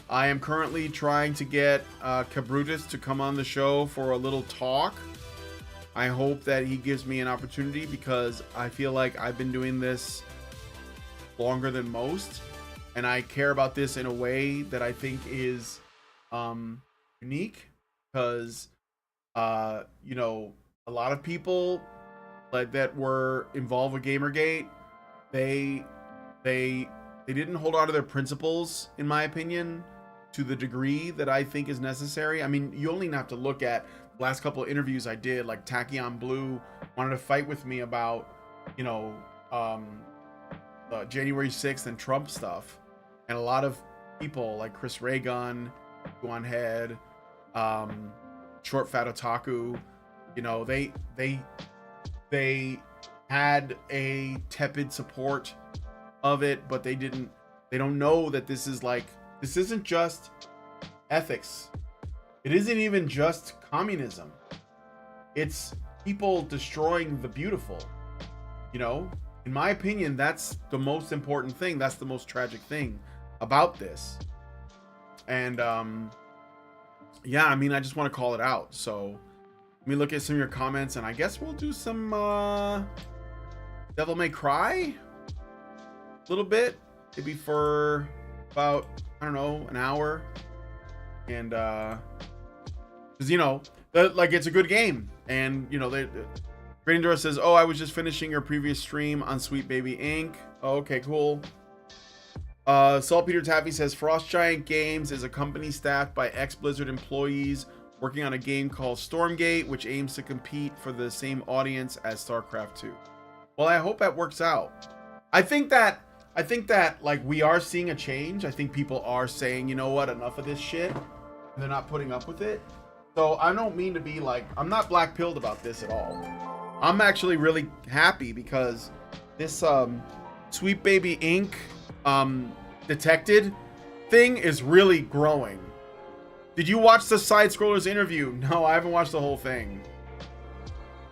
D: I am currently trying to get Cabrutus to come on the show for a little talk. I hope that he gives me an opportunity, because I feel like I've been doing this longer than most, and I care about this in a way that I think is unique, because you know, a lot of people like that were involved with GamerGate, they didn't hold on to their principles, in my opinion, to the degree that I think is necessary. I mean, you only have to look at the last couple of interviews I did. Like Tachyon Blue wanted to fight with me about, you know, January 6th and Trump stuff, and a lot of people like Chris Raygun, Guan Head, Short Fat Otaku, you know, they had a tepid support of it, but they don't know that this isn't just ethics. It isn't even just communism. It's people destroying the beautiful. You know, in my opinion, that's the most important thing. That's the most tragic thing about this. And yeah, I mean, I just want to call it out. So let me look at some of your comments, and I guess we'll do some Devil May Cry a little bit, maybe for about, I don't know, an hour. And because, you know, like, it's a good game, and you know, Grandor says, oh, I was just finishing your previous stream on Sweet Baby Inc. Oh, okay, cool. Saltpeter Taffy says Frost Giant Games is a company staffed by ex-Blizzard employees working on a game called Stormgate, which aims to compete for the same audience as StarCraft 2. Well, I hope that works out. I think that like we are seeing a change. I think people are saying, you know what, enough of this shit. And they're not putting up with it. So I don't mean to be like, I'm not black-pilled about this at all. I'm actually really happy because this Sweet Baby Inc. Detected thing is really growing. Did you watch the side scrollers interview? No, I haven't watched the whole thing.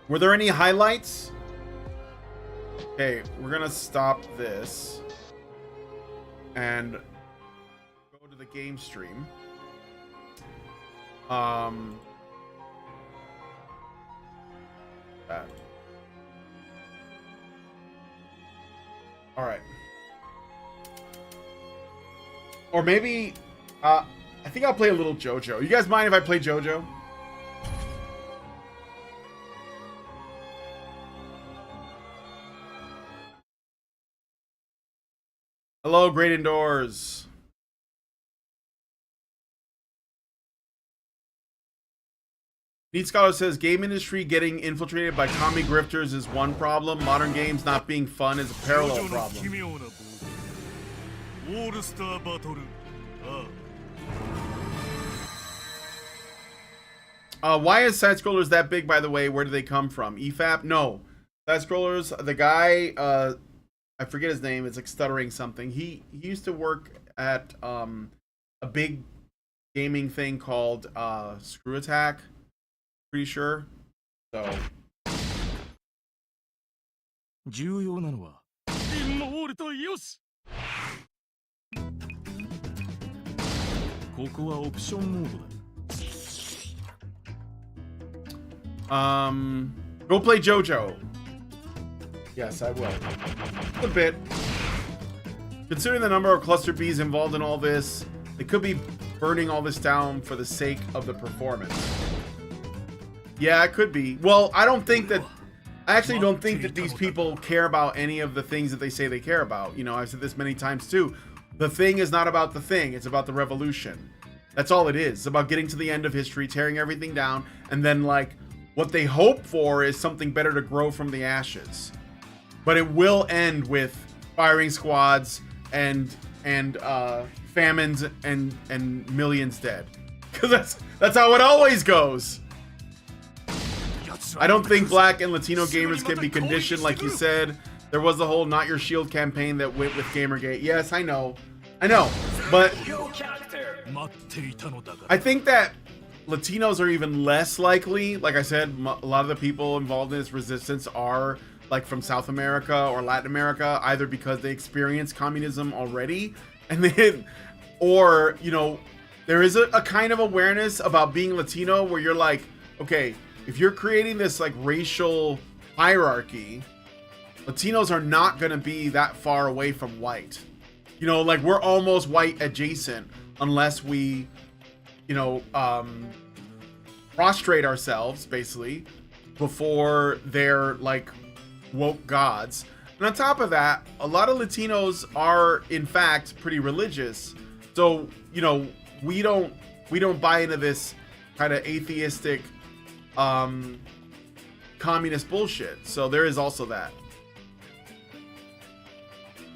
D: Were there any highlights? Okay, we're gonna stop this and go to the game stream. That. All right. Or maybe, I think I'll play a little JoJo. You guys mind if I play JoJo? Hello, Great Indoors. Neat Scholar says, game industry getting infiltrated by commie grifters is one problem. Modern games not being fun is a parallel problem. Why is side scrollers that big, by the way? Where do they come from? EFAP? No. Side scrollers, the guy, I forget his name, it's like stuttering something. He used to work at a big gaming thing called Screw Attack. Pretty sure. So.
F: 重要なのはインモールとよし。ここはオプションモードだ。
D: Go play JoJo. Yes, I will. A bit. Considering the number of cluster bees involved in all this, they could be burning all this down for the sake of the performance. Yeah, it could be. Well, I actually don't think that these people care about any of the things that they say they care about. You know, I've said this many times too. The thing is not about the thing, it's about the revolution. That's all it is. It's about getting to the end of history, tearing everything down, and then like what they hope for is something better to grow from the ashes. But it will end with firing squads and famines and millions dead. Because that's how it always goes. I don't think black and Latino gamers can be conditioned like you said. There was the whole Not Your Shield campaign that went with GamerGate. Yes, I know. But I think that Latinos are even less likely. Like I said, a lot of the people involved in this resistance are like from South America or Latin America, either because they experienced communism already and then, or, you know, there is a kind of awareness about being Latino where you're like, okay, if you're creating this like racial hierarchy, Latinos are not going to be that far away from white. You know, like we're almost white adjacent unless we, you know, prostrate ourselves basically before they're like woke gods. And on top of that, a lot of Latinos are in fact pretty religious. So, you know, we don't buy into this kind of atheistic communist bullshit. So there is also that.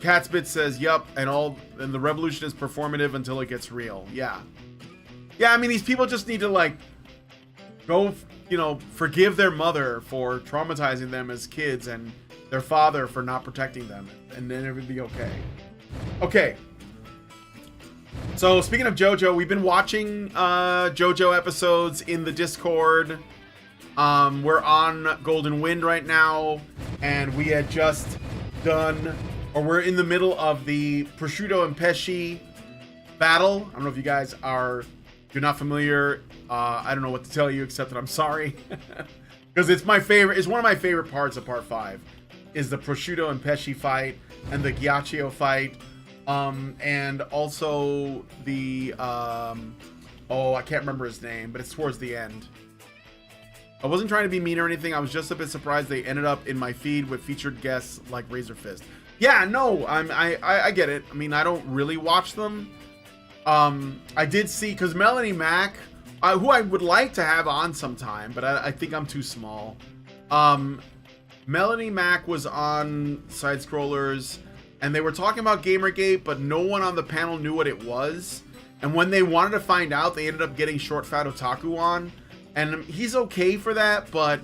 D: Catsbit says, "Yup, and the revolution is performative until it gets real." Yeah. I mean, these people just need to like go, you know, forgive their mother for traumatizing them as kids and their father for not protecting them, and then everything will be okay. Okay. So speaking of JoJo, we've been watching JoJo episodes in the Discord. We're on Golden Wind right now, and we had just done, or we're in the middle of the Prosciutto and Pesci battle. I don't know if you guys if you're not familiar. I don't know what to tell you except that I'm sorry. Because it's my favorite, it's one of my favorite parts of part 5 is the Prosciutto and Pesci fight and the Ghiaccio fight. And also the, I can't remember his name, but it's towards the end. I wasn't trying to be mean or anything. I was just a bit surprised they ended up in my feed with featured guests like Razor Fist. Yeah, no, I get it. I mean, I don't really watch them. I did see, because Melanie Mack, who I would like to have on sometime, but I think I'm too small. Melanie Mack was on Side Scrollers, and they were talking about Gamergate, but no one on the panel knew what it was. And when they wanted to find out, they ended up getting Short Fat Otaku on. And he's okay for that, but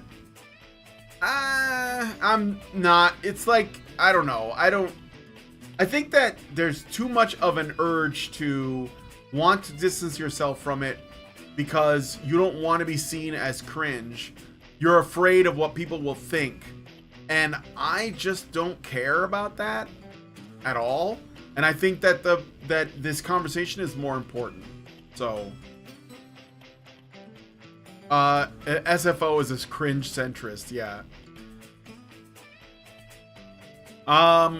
D: I'm not. It's like, I don't know. I think that there's too much of an urge to want to distance yourself from it because you don't want to be seen as cringe. You're afraid of what people will think. And I just don't care about that at all. And I think that this conversation is more important. So SFO is this cringe centrist, yeah.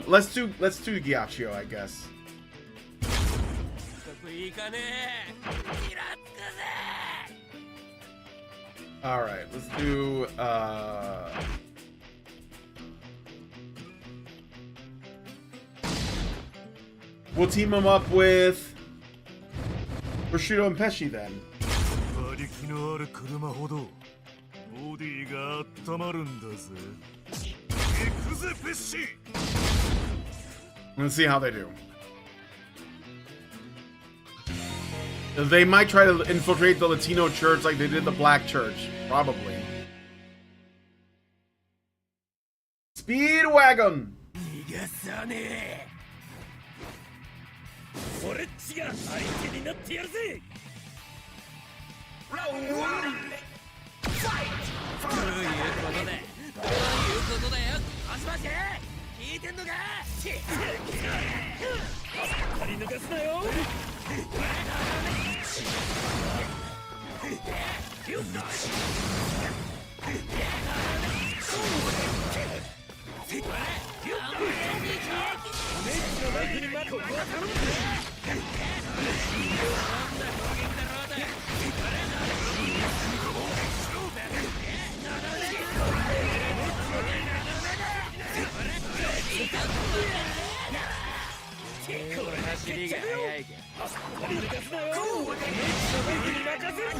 D: Let's do Ghiaccio, I guess. All right, let's do we'll team him up with Prosciutto and Pesci then. Let's see how they do. They might try to infiltrate the Latino church like they did the black church. Probably. Speedwagon!
B: Round one. Fight!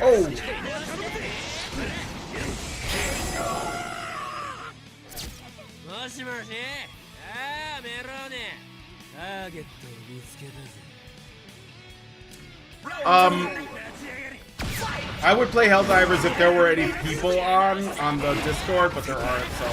D: Oh! I would play Helldivers if there were any people on the Discord, but there aren't, so...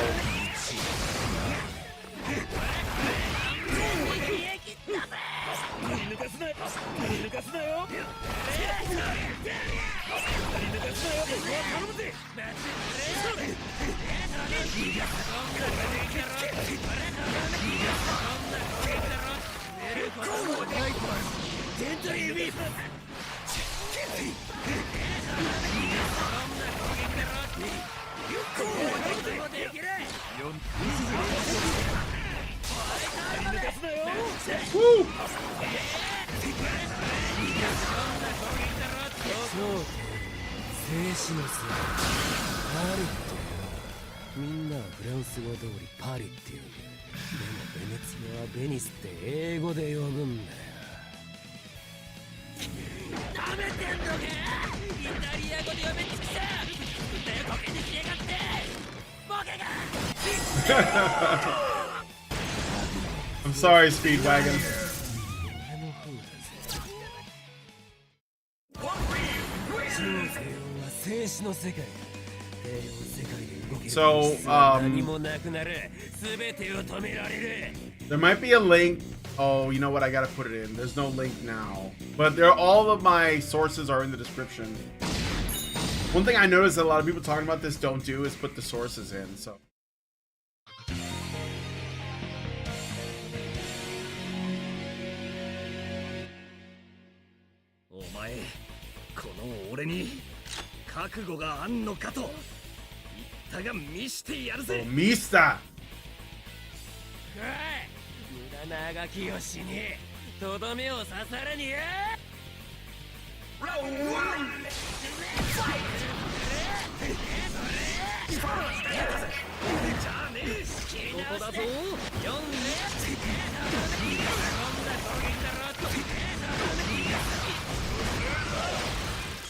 D: Woo! I'm sorry, Speedwagon. So, there might be a link. Oh, you know what? I gotta put it in. There's no link now. But all of my sources are in the description. One thing I noticed that a lot of people talking about this don't do is put the sources in, so. Oh, Mista!
B: Round one. Fight!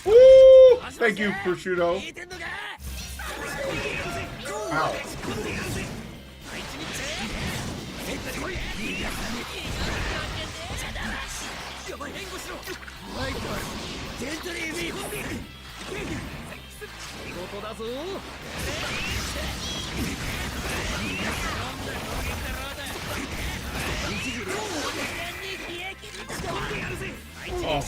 D: Woo! Thank you, Prosciutto. Ow. Oh.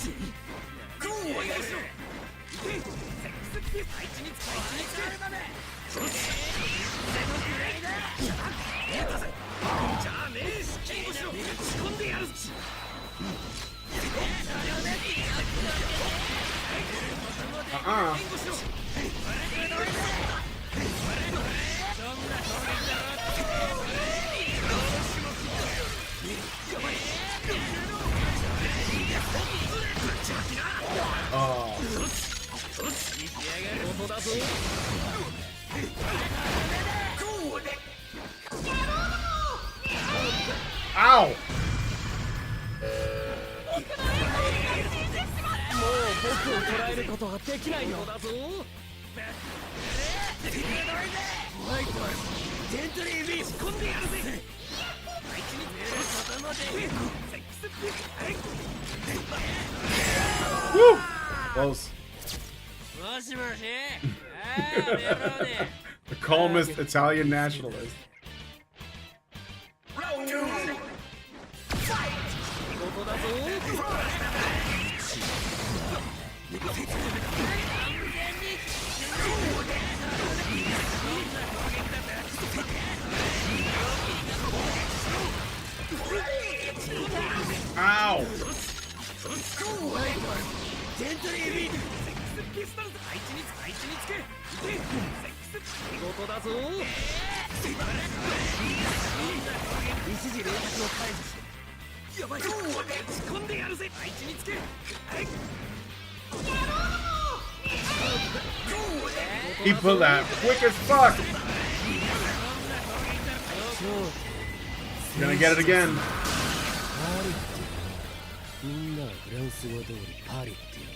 D: Ow! Woo! Close. The calmest Italian nationalist.
B: Round 2. Fight!
D: Ow! He pulled that quick as fuck. Gonna get it again.
F: みんなはフランス語通りパリって呼ぶ。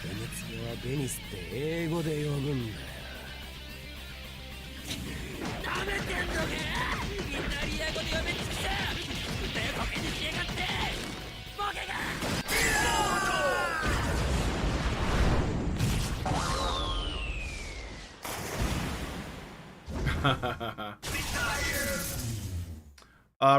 F: ベネツィアはベニスって英語で呼ぶんだよ。
B: なめてんのか？イタリア語で呼べっつってさ、歌よこけにしやがって。ボケが。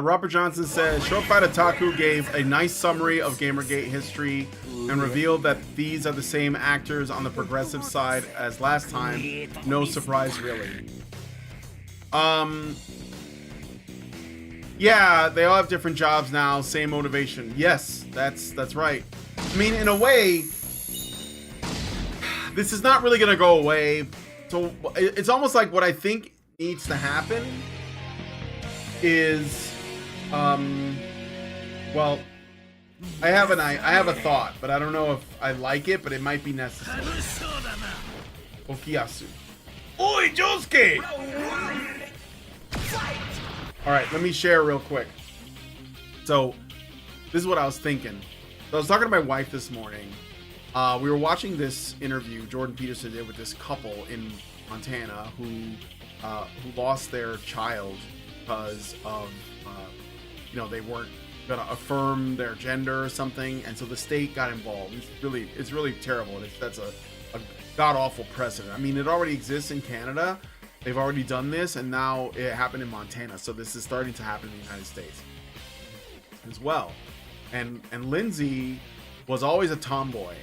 D: Robert Johnson says, Short Fight Otaku gave a nice summary of GamerGate history and revealed that these are the same actors on the progressive side as last time. No surprise, really. Yeah, they all have different jobs now, same motivation. Yes, that's right. I mean, in a way, this is not really gonna go away. So it's almost like what I think needs to happen is well, I have a thought, but I don't know if I like it, but it might be necessary. Okiyasu. Oi, Josuke! Alright, let me share real quick. So, this is what I was thinking. So I was talking to my wife this morning. We were watching this interview Jordan Peterson did with this couple in Montana who lost their child because of they weren't gonna affirm their gender or something, and so the state got involved. It's really terrible, and that's a god-awful precedent. I mean, it already exists in Canada. They've already done this, and now it happened in Montana, so this is starting to happen in the United States as well. And Lindsay was always a tomboy,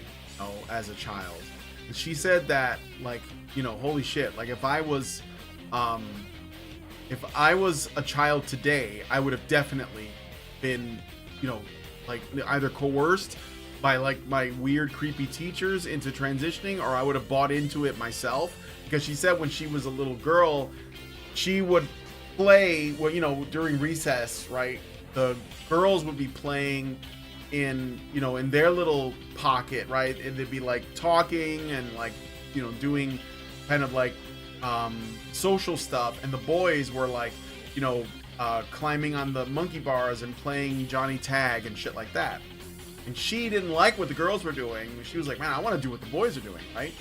D: as a child. And she said that, like, holy shit, like if I was a child today, I would have definitely been, like either coerced by like my weird creepy teachers into transitioning, or I would have bought into it myself. Because she said when she was a little girl, she would play, during recess, right? The girls would be playing in their little pocket, right? And they'd be like talking and like, doing kind of like social stuff, and the boys were like, climbing on the monkey bars and playing Johnny Tag and shit like that. And she didn't like what the girls were doing. She was like, man, I want to do what the boys are doing, right?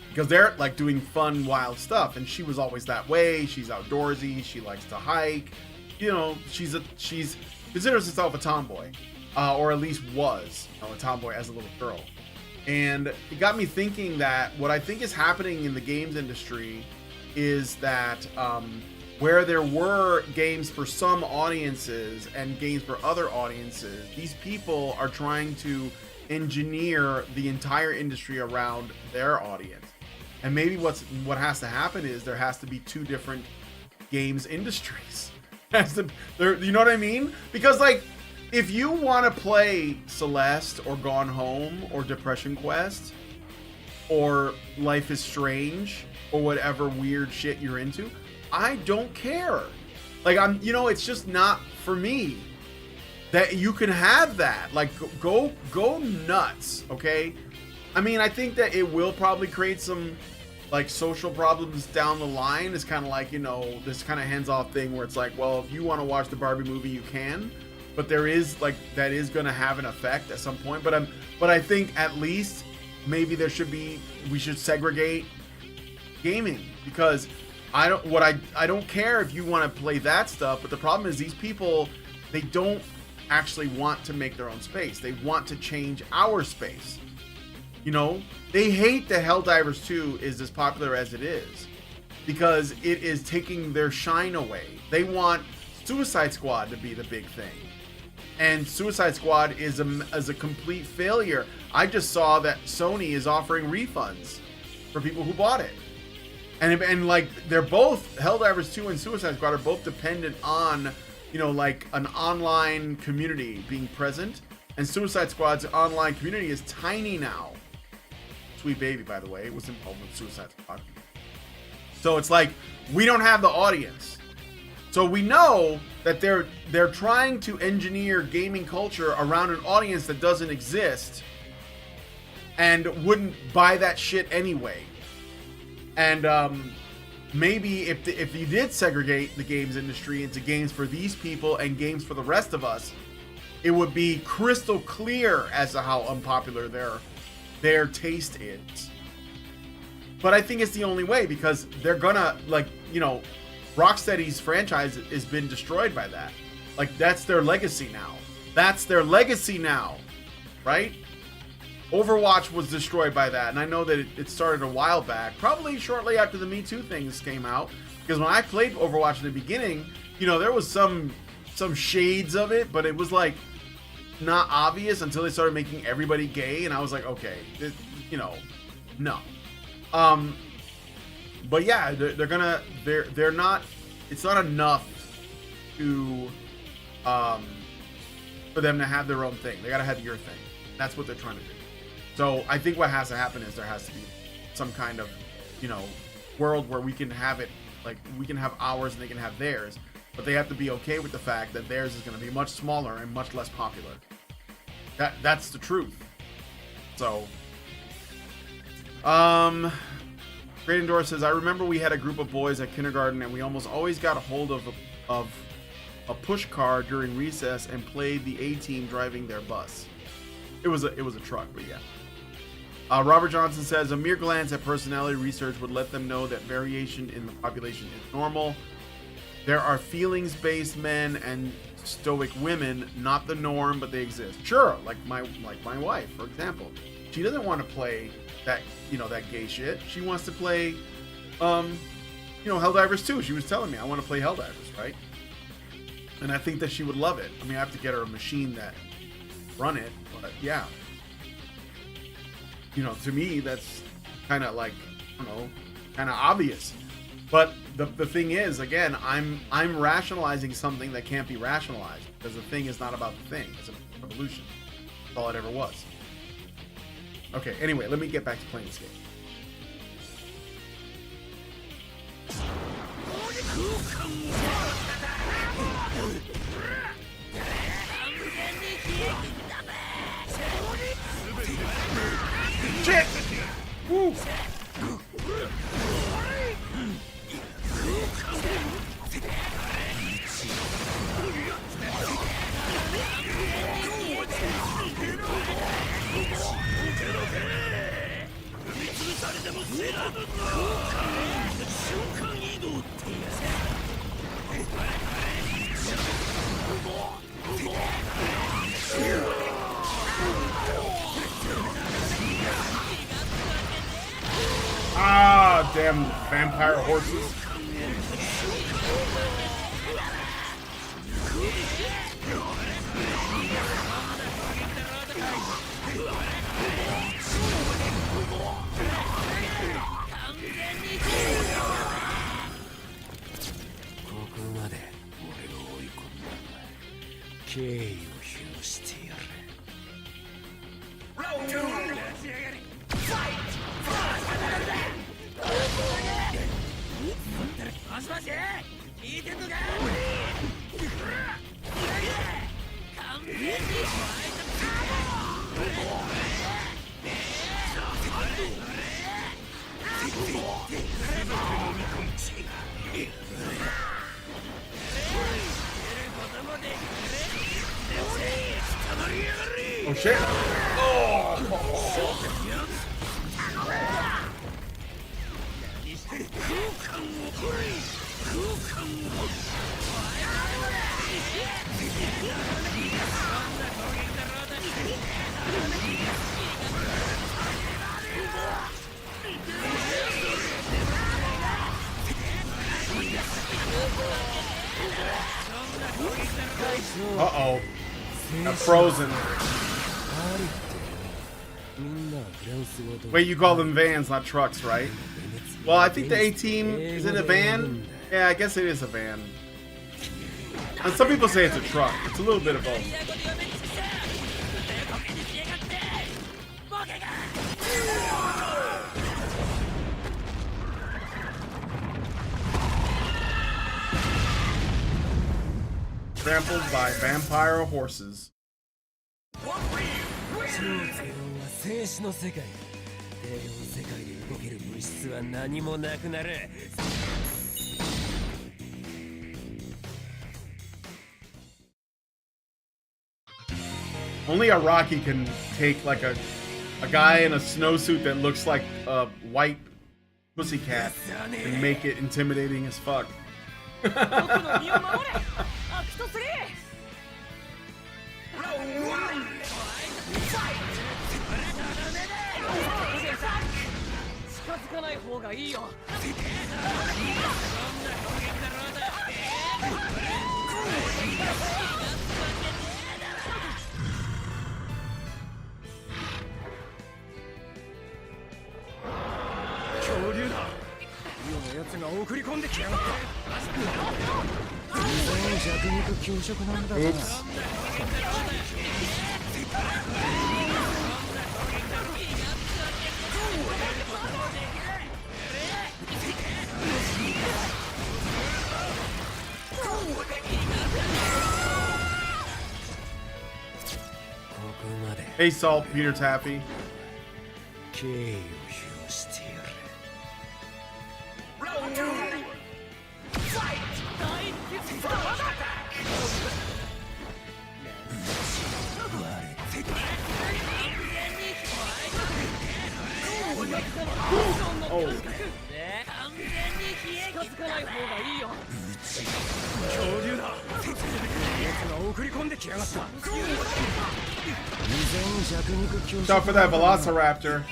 D: Because they're like doing fun, wild stuff, and she was always that way. She's outdoorsy. She likes to hike. She's considers herself a tomboy, or at least was a tomboy as a little girl. And it got me thinking that what I think is happening in the games industry is that where there were games for some audiences and games for other audiences, these people are trying to engineer the entire industry around their audience. And maybe what has to happen is there has to be two different games industries. You know what I mean? Because like, if you want to play Celeste or Gone Home or Depression Quest or Life is Strange or whatever weird shit you're into, I don't care. Like, it's just not for me. That you can have that. Like, go nuts, okay? I mean, I think that it will probably create some like social problems down the line. It's kind of like, this kind of hands-off thing where it's like, well, if you want to watch the Barbie movie, you can. But there is like, that is going to have an effect at some point. But I think at least maybe we should segregate gaming, because I don't care if you want to play that stuff, but the problem is these people, they don't actually want to make their own space. They want to change our space. They hate that Helldivers 2 is as popular as it is because it is taking their shine away. They want Suicide Squad to be the big thing. And Suicide Squad is a complete failure. I just saw that Sony is offering refunds for people who bought it. And like, they're both, Helldivers 2 and Suicide Squad are both dependent on, like an online community being present. And Suicide Squad's online community is tiny now. Sweet Baby, by the way, was involved with Suicide Squad. So it's like, we don't have the audience. So we know that they're trying to engineer gaming culture around an audience that doesn't exist and wouldn't buy that shit anyway. And maybe if you did segregate the games industry into games for these people and games for the rest of us, it would be crystal clear as to how unpopular their taste is. But I think it's the only way, because they're gonna, like, Rocksteady's franchise has been destroyed by that. Like, that's their legacy now. Right? Overwatch was destroyed by that, and I know that it started a while back, probably shortly after the Me Too things came out, because when I played Overwatch in the beginning, there was some shades of it, but it was like not obvious until they started making everybody gay, and I was like, okay, no. But yeah, they're not, it's not enough to for them to have their own thing. They gotta have your thing. That's what they're trying to do. So I think what has to happen is there has to be some kind of, world where we can have it, like, we can have ours and they can have theirs, but they have to be okay with the fact that theirs is going to be much smaller and much less popular. That's the truth. So, Great Endor says, I remember we had a group of boys at kindergarten and we almost always got a hold of a push car during recess and played the A-team driving their bus. It was a truck, but yeah. Robert Johnson says, a mere glance at personality research would let them know that variation in the population is normal. There are feelings-based men and stoic women, not the norm, but they exist. Sure, like my wife, for example. She doesn't want to play that gay shit. She wants to play, Helldivers 2. She was telling me, I want to play Helldivers, right? And I think that she would love it. I mean, I have to get her a machine that run it, but yeah. To me, that's kind of like, kind of obvious. But the thing is, again, I'm rationalizing something that can't be rationalized, because the thing is not about the thing. It's a revolution. That's all it ever was. Okay, anyway, let me get back to playing this game. Shit! Woo! Ah, damn vampire horses. Oh shit. Oh. Uh-oh. I'm frozen. Wait, you call them vans, not trucks, right? Well, I think the A-Team is in a van. Yeah, I guess it is a van. And some people say it's a truck. It's a little bit of both. Trampled by vampire horses. Only a Rocky can take like a guy in a snowsuit that looks like a white pussycat and make it intimidating as fuck. Oops. Hey, Salt, Peter Taffy. Oh. Stop for that Velociraptor.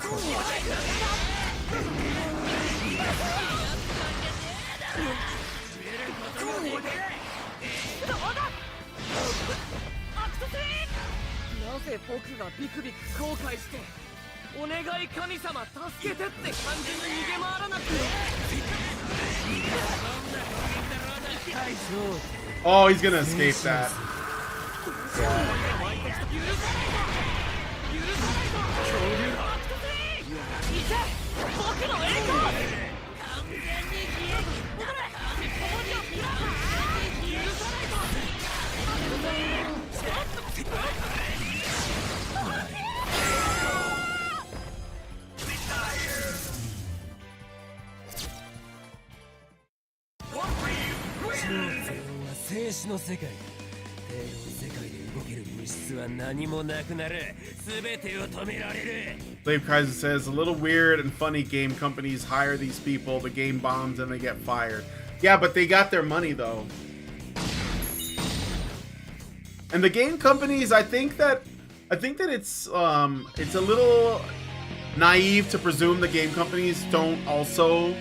D: Oh, he's gonna escape that. Slave Kaiser says, a little weird and funny game companies hire these people, the game bombs, and they get fired. Yeah, but they got their money though. And the game companies, I think that it's a little naive to presume the game companies don't also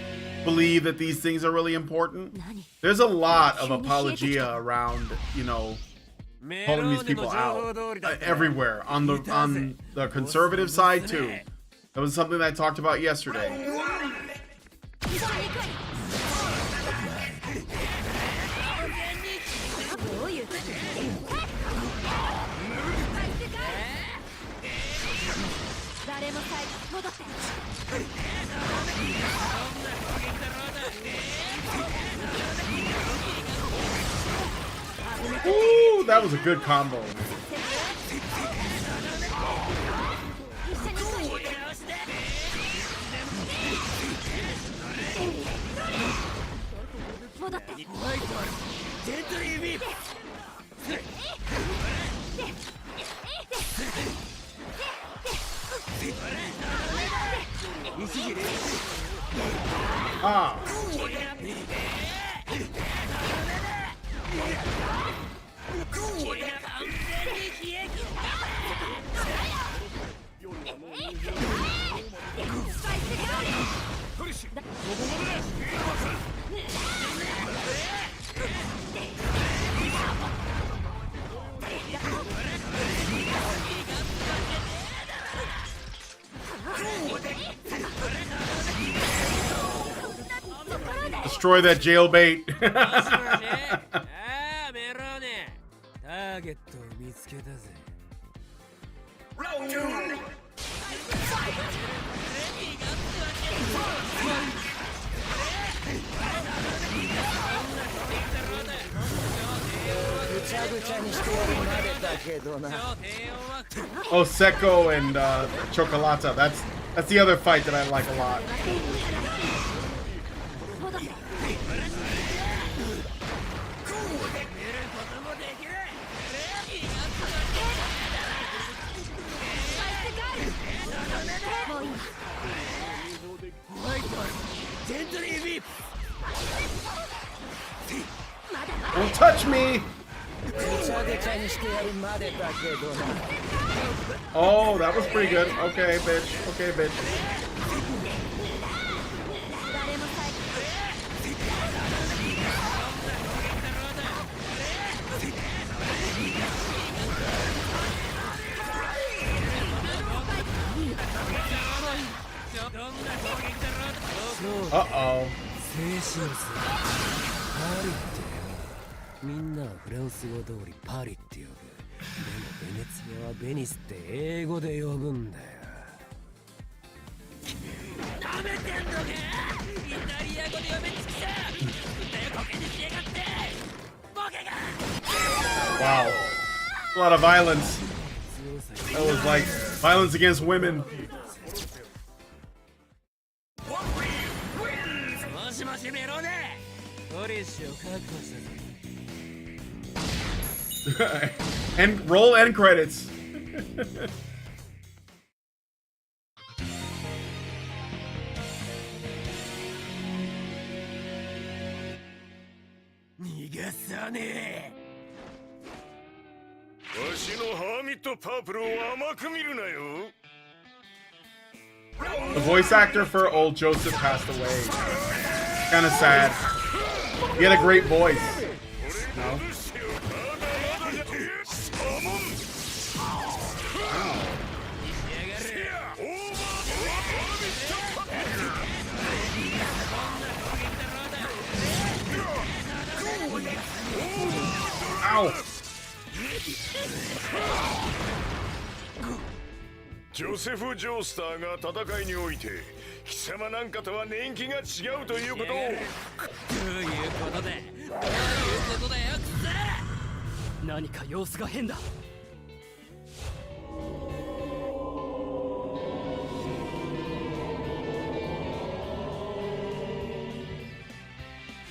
D: believe that these things are really important. There's a lot of apologia around, you know, calling these people out everywhere on the conservative side too. That was something that I talked about yesterday. Ooh, that was a good combo. Ah. Destroy that jailbait. Oh, Secco and Chocolata. That's the other fight that I like a lot. Don't touch me! Oh, that was pretty good. Okay, bitch. Okay, bitch. Uh-oh.
F: みんなはフランス語通りパリって呼ぶ。でもベネツィアはベニスって英語で呼ぶんだよ。
B: 舐めてんのか。イタリア語で呼べつくさ。歌よこけにしやがって。ボケが。
D: Wow. A lot of violence. That was like violence against women. And roll end credits. The voice actor for old Joseph passed away. Kind of sad. He had a great voice. No? Ow!
G: ジョセフ・ジョースターが戦いにおいて貴様なんかとは年季が違うということを。どういうことだ。どういうことだよ、くそ。
B: 何か様子が変だ。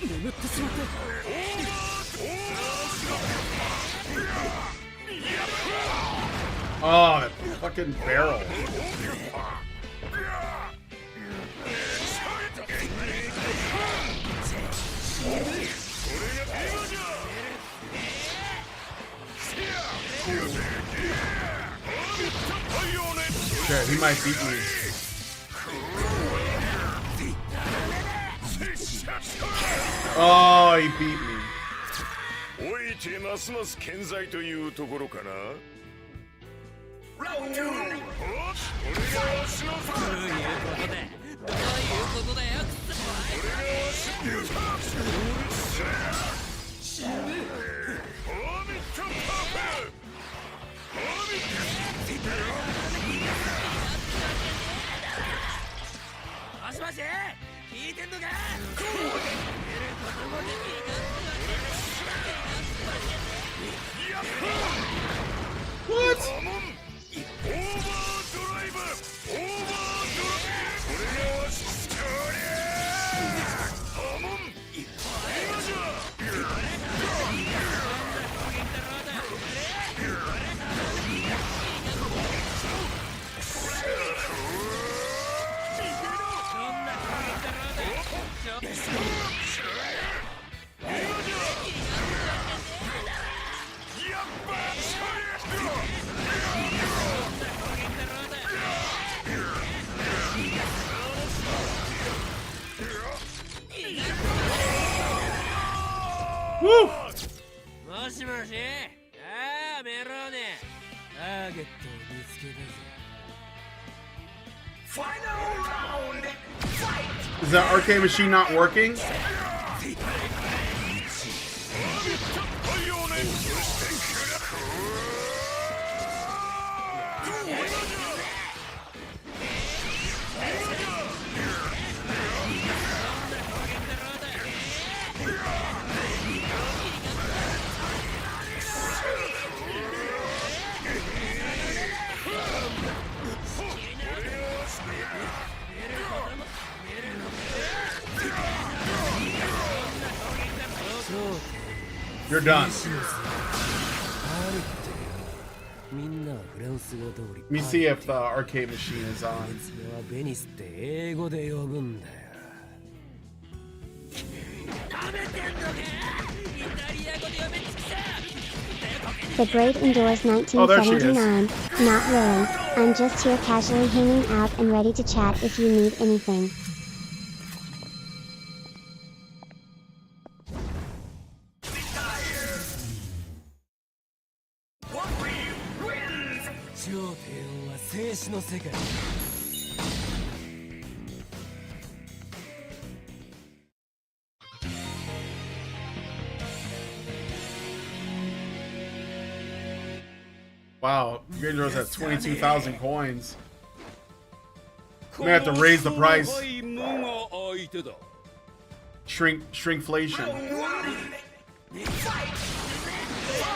B: 眠ってしまった。
D: Oh, that fucking barrel. Shit, he might beat me. Oh, he beat me.
G: てますます健在というところかな。俺がわしの
B: どういうことだよクソ。
G: 俺がわし死ね。ホーミットパフ
B: もしもし聞いてんのか。
G: オーバードライブオーバードライブ。俺がわしそりゃハモン今じゃ。
D: Woo!
B: もしもし。ああメローネ。ターゲットを見つけたぜ。
D: Is that arcade machine not working? You're done. Let me see if the arcade machine is on.
H: The braid endures 1979. Not really. I'm just here casually hanging out and ready to chat if you need anything.
D: Wow, Grindos has 22,000 coins. I'm gonna have to raise the price. Shrinkflation.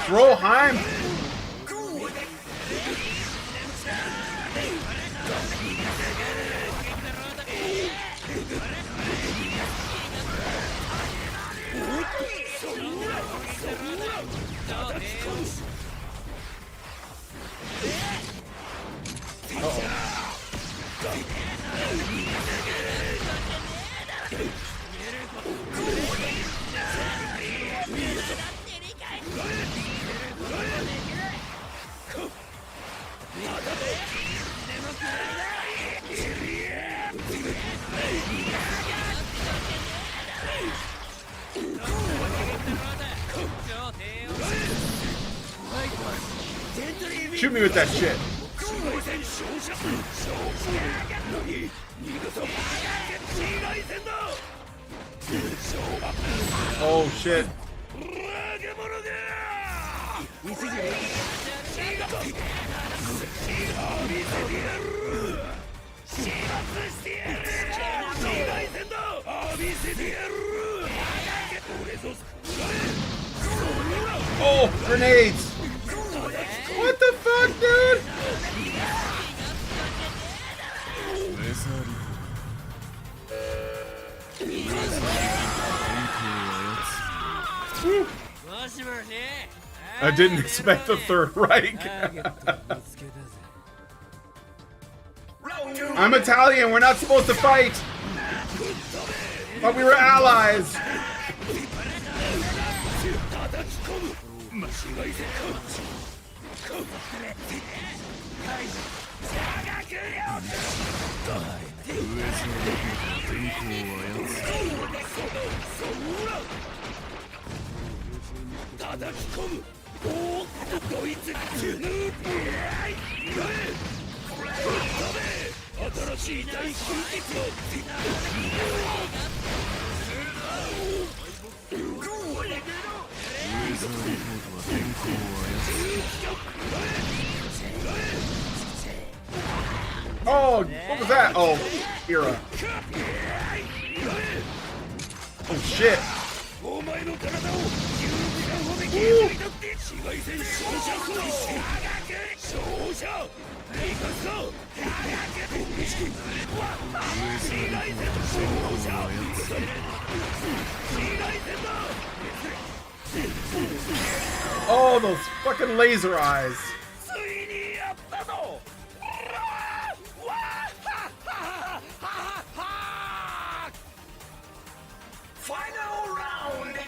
D: Stroheim! Shoot me with that shit. Oh shit. Oh, grenades. What the fuck, dude? I didn't expect the Third Reich. I'm Italian, we're not supposed to fight. But we were allies. Oh, what was that? Oh, Era. Oh shit. Oh, those fucking laser eyes.
B: Final round.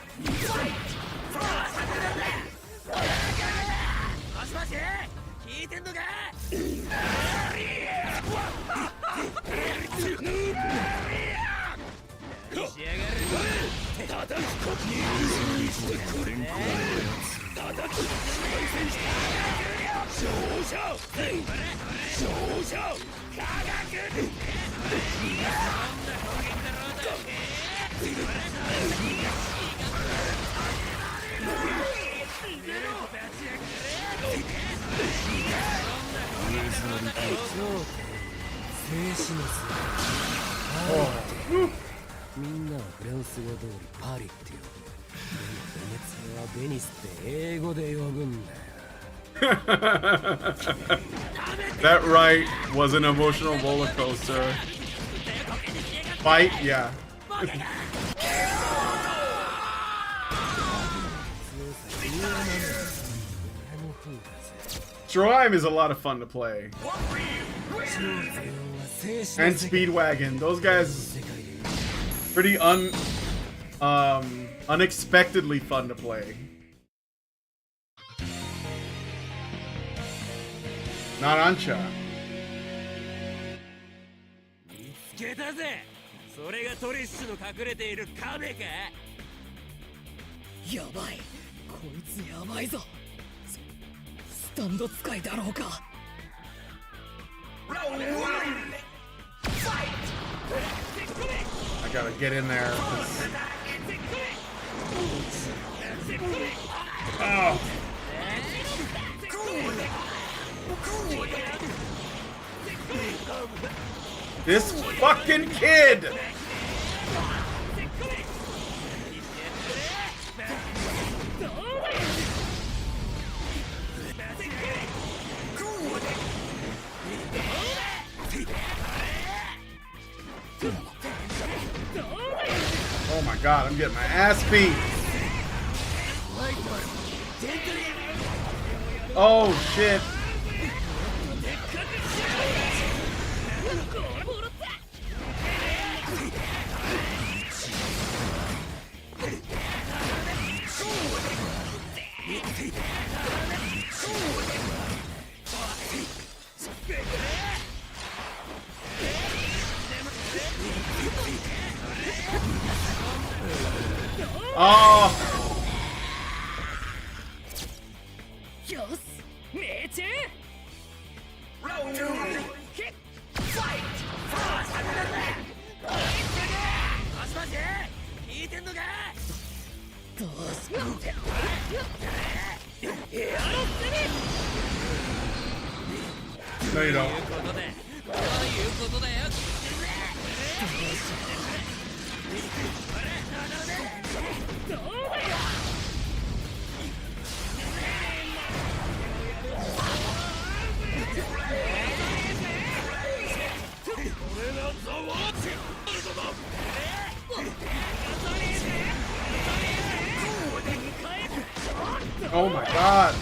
D: That right was an emotional roller coaster. Fight, yeah. Stroheim is a lot of fun to play. And Speedwagon. Those guys pretty unexpectedly fun to play. Not Ancha.
B: 見つけたぜ。それがトリッシュの隠れている壁か。やばい。こいつやばいぞ。スタンド使いだろうか。
D: I gotta get in there. Oh. This fucking kid! Oh my god, I'm getting my ass beat! Oh shit! Oh! No, you don't. Oh my god.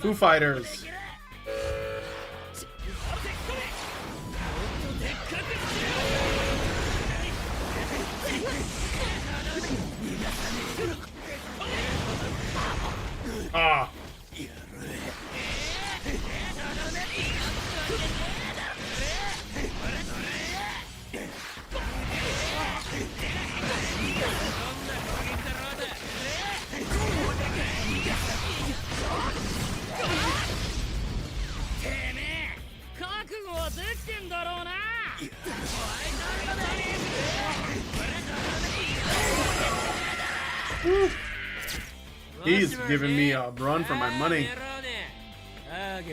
D: Foo Fighters. Ah. He's giving me a run for my money. Gotta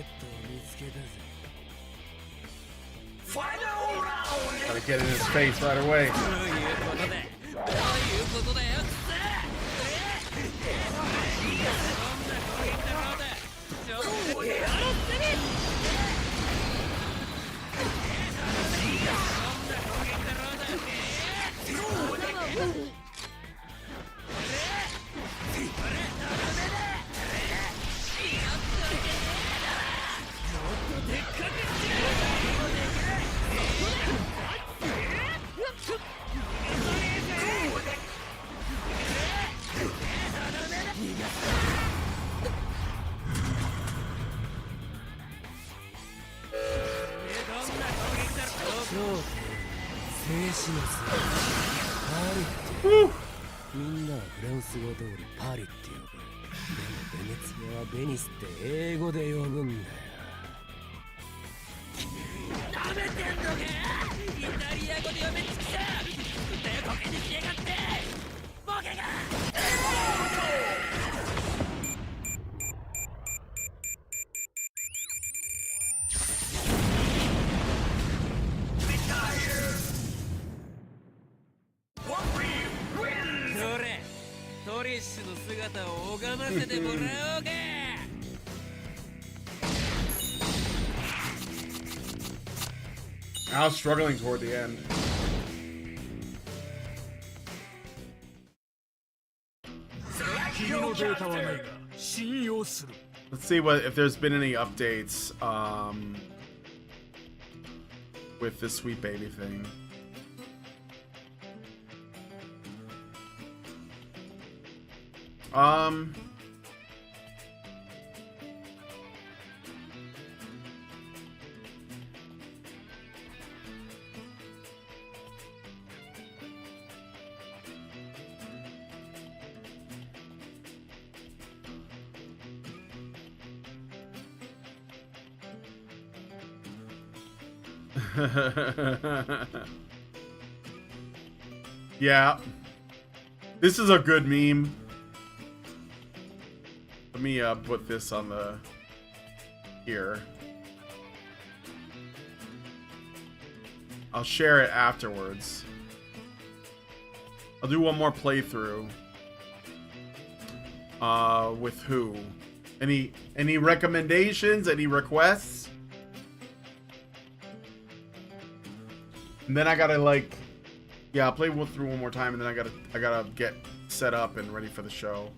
D: get in his face right away. Woo.
F: みんなはフランス語通りパリって呼ぶ。でもベネツィアはベニスって英語で呼ぶんだよ。
B: 舐めてんのか。イタリア語で呼べつきさ。手こけにしやがって。ボケが。トリッシュの姿を拝ませてもらおうか。
D: I was struggling toward the end. Let's see if there's been any updates with this Sweet Baby thing. Yeah. This is a good meme. Let me put this on the here. I'll share it afterwards. I'll do one more playthrough. With who? Any recommendations? Any requests? And then I gotta like, yeah, I'll play through one more time, and then I gotta get set up and ready for the show.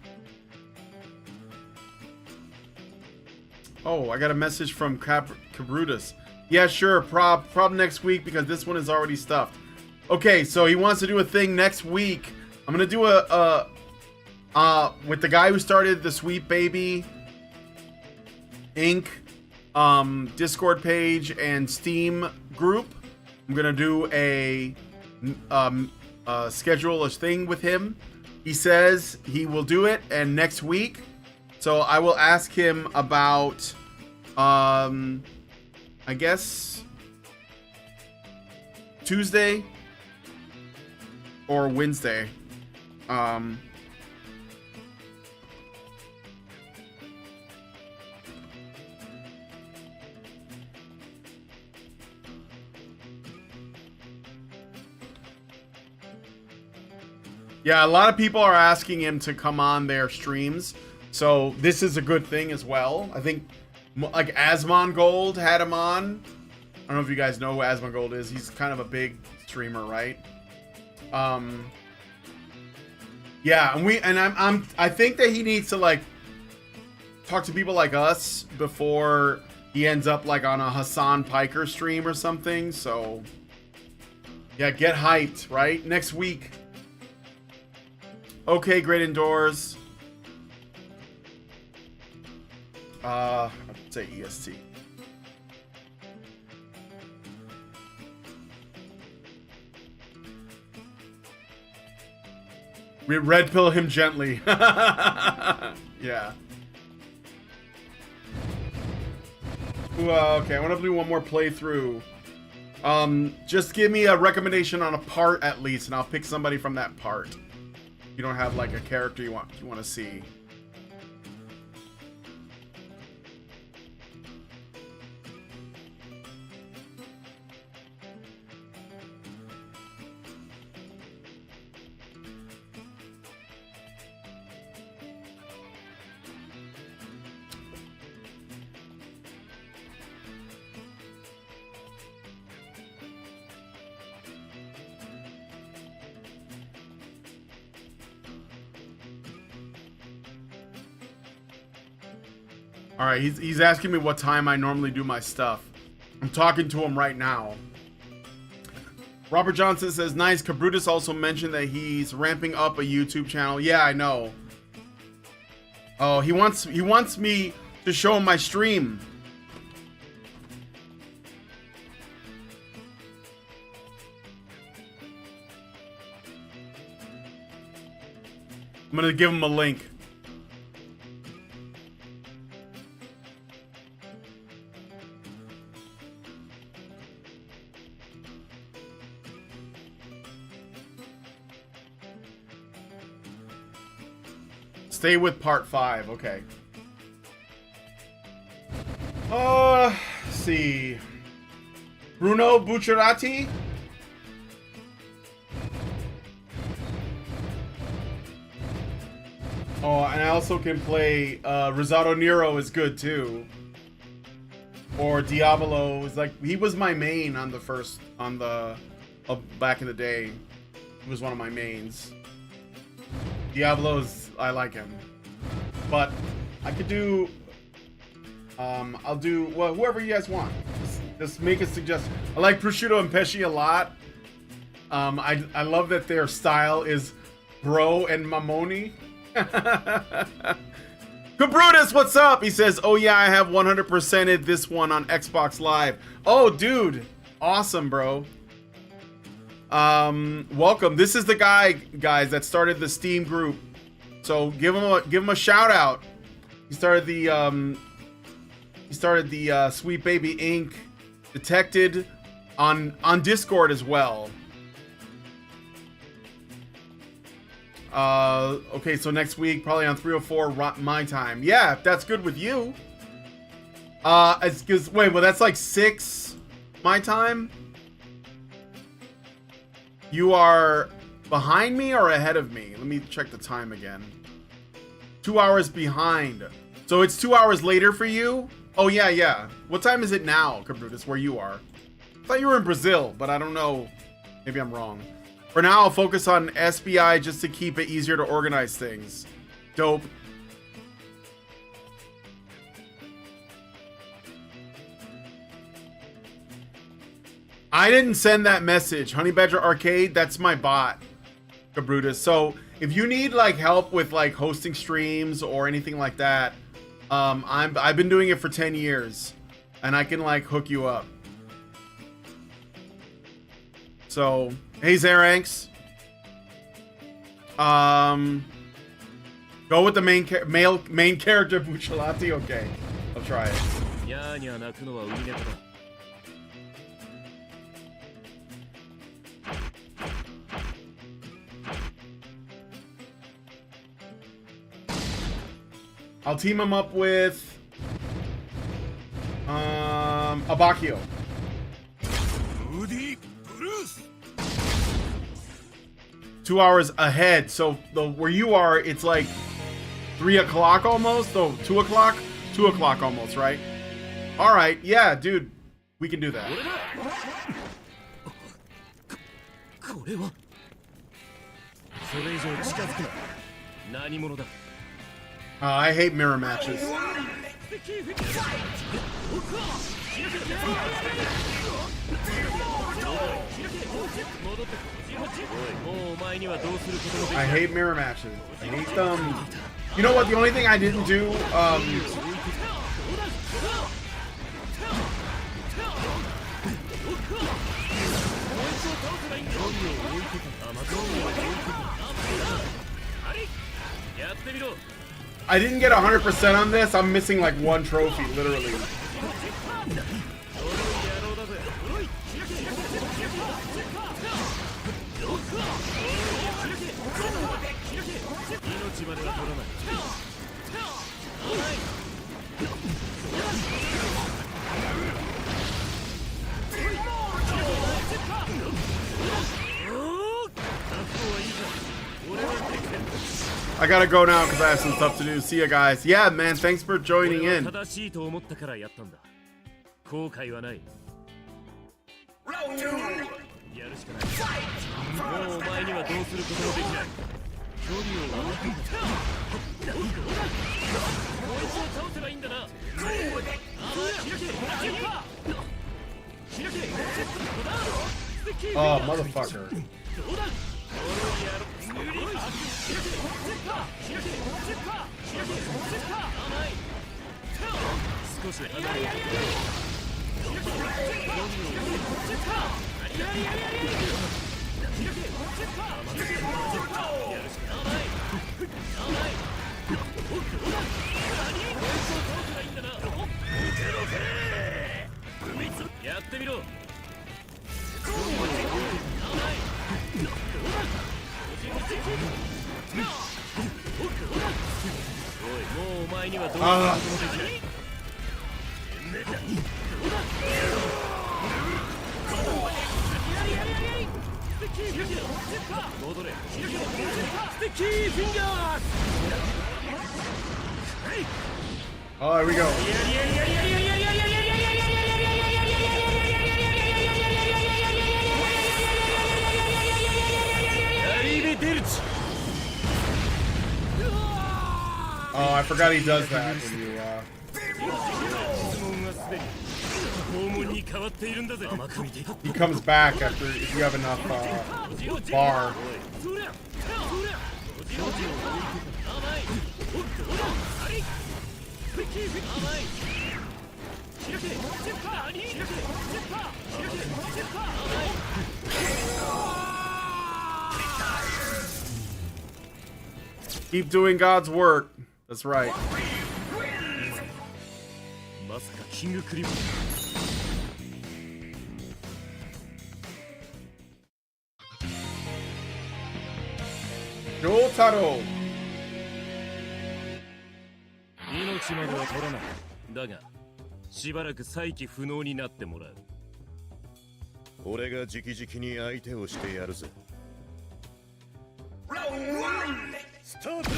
D: Oh, I got a message from Cabrutus. Yeah, sure, prob next week because this one is already stuffed. Okay, so he wants to do a thing next week. I'm gonna do a with the guy who started the Sweet Baby Inc. Discord page and Steam group. I'm gonna do a schedule a thing with him. He says he will do it, and next week, so I will ask him about, I guess Tuesday or Wednesday. Yeah, a lot of people are asking him to come on their streams, so this is a good thing as well. I think, like, Asmongold had him on. I don't know if you guys know who Asmongold is. He's kind of a big streamer, right? Yeah, and I think that he needs to, like, talk to people like us before he ends up, like, on a Hassan Piker stream or something. So, yeah, get hyped, right? Next week. Okay, Great Indoors. I'd say EST. We red pill him gently. Yeah. Ooh, okay, I want to do one more playthrough. Just give me a recommendation on a part at least, and I'll pick somebody from that part. You don't have like a character you want to see. All right, he's asking me what time I normally do my stuff. I'm talking to him right now. Robert Johnson says, nice. Cabrutus also mentioned that he's ramping up a YouTube channel. Yeah, I know. Oh, he wants me to show him my stream. I'm gonna give him a link. Stay with part 5, okay. Let's see. Bruno Bucciarati? Oh, and I also can play Rosato Nero is good too. Or Diablo is like, he was my main on the first, back in the day. He was one of my mains. Diablo's, I like him. But I could do, I'll do, well, whoever you guys want. Just make a suggestion. I like Prosciutto and Pesci a lot. I love that their style is bro and mamoni. Cabrutus, what's up? He says, oh yeah, I have 100%ed this one on Xbox Live. Oh, dude. Awesome, bro. Welcome. This is the guy, guys, that started the Steam group. So give him a shout out. He started the Sweet Baby Inc. Detected on Discord as well. Okay, so next week probably on 3:04 my time. Yeah, if that's good with you. It's because wait, well that's like 6 my time. You are behind me or ahead of me? Let me check the time again. 2 hours behind. So it's 2 hours later for you? Oh, yeah, yeah. What time is it now, Cabrutus, where you are? I thought you were in Brazil, but I don't know. Maybe I'm wrong. For now, I'll focus on SBI just to keep it easier to organize things. Dope. I didn't send that message. Honey Badger Arcade, that's my bot, Cabrutus. So if you need like help with like hosting streams or anything like that, I've been doing it for 10 years and I can like hook you up. So, hey Zaranx. Go with the main character Bucciolati. Okay, I'll try it. I'll team him up with Abakio. 2 hours ahead, so where you are, it's like 3 o'clock almost. So 2 o'clock, 2 o'clock almost, right? All right, yeah, dude, we can do that. I hate mirror matches. I hate mirror matches. I hate them. You know what? The only thing I didn't do I didn't get 100% on this. I'm missing like one trophy, literally. I gotta go now because I have some stuff to do. See ya, guys. Yeah, man, thanks for joining in. Oh, motherfucker. Oh, here we go. Oh, I forgot he does that when you, he comes back after, if you have enough, bar. Keep doing God's work. That's right. Jotaro.
G: 命までは取らない。だが、しばらく再起不能になってもらう。俺が直々に相手をしてやるぜ。スタートだ。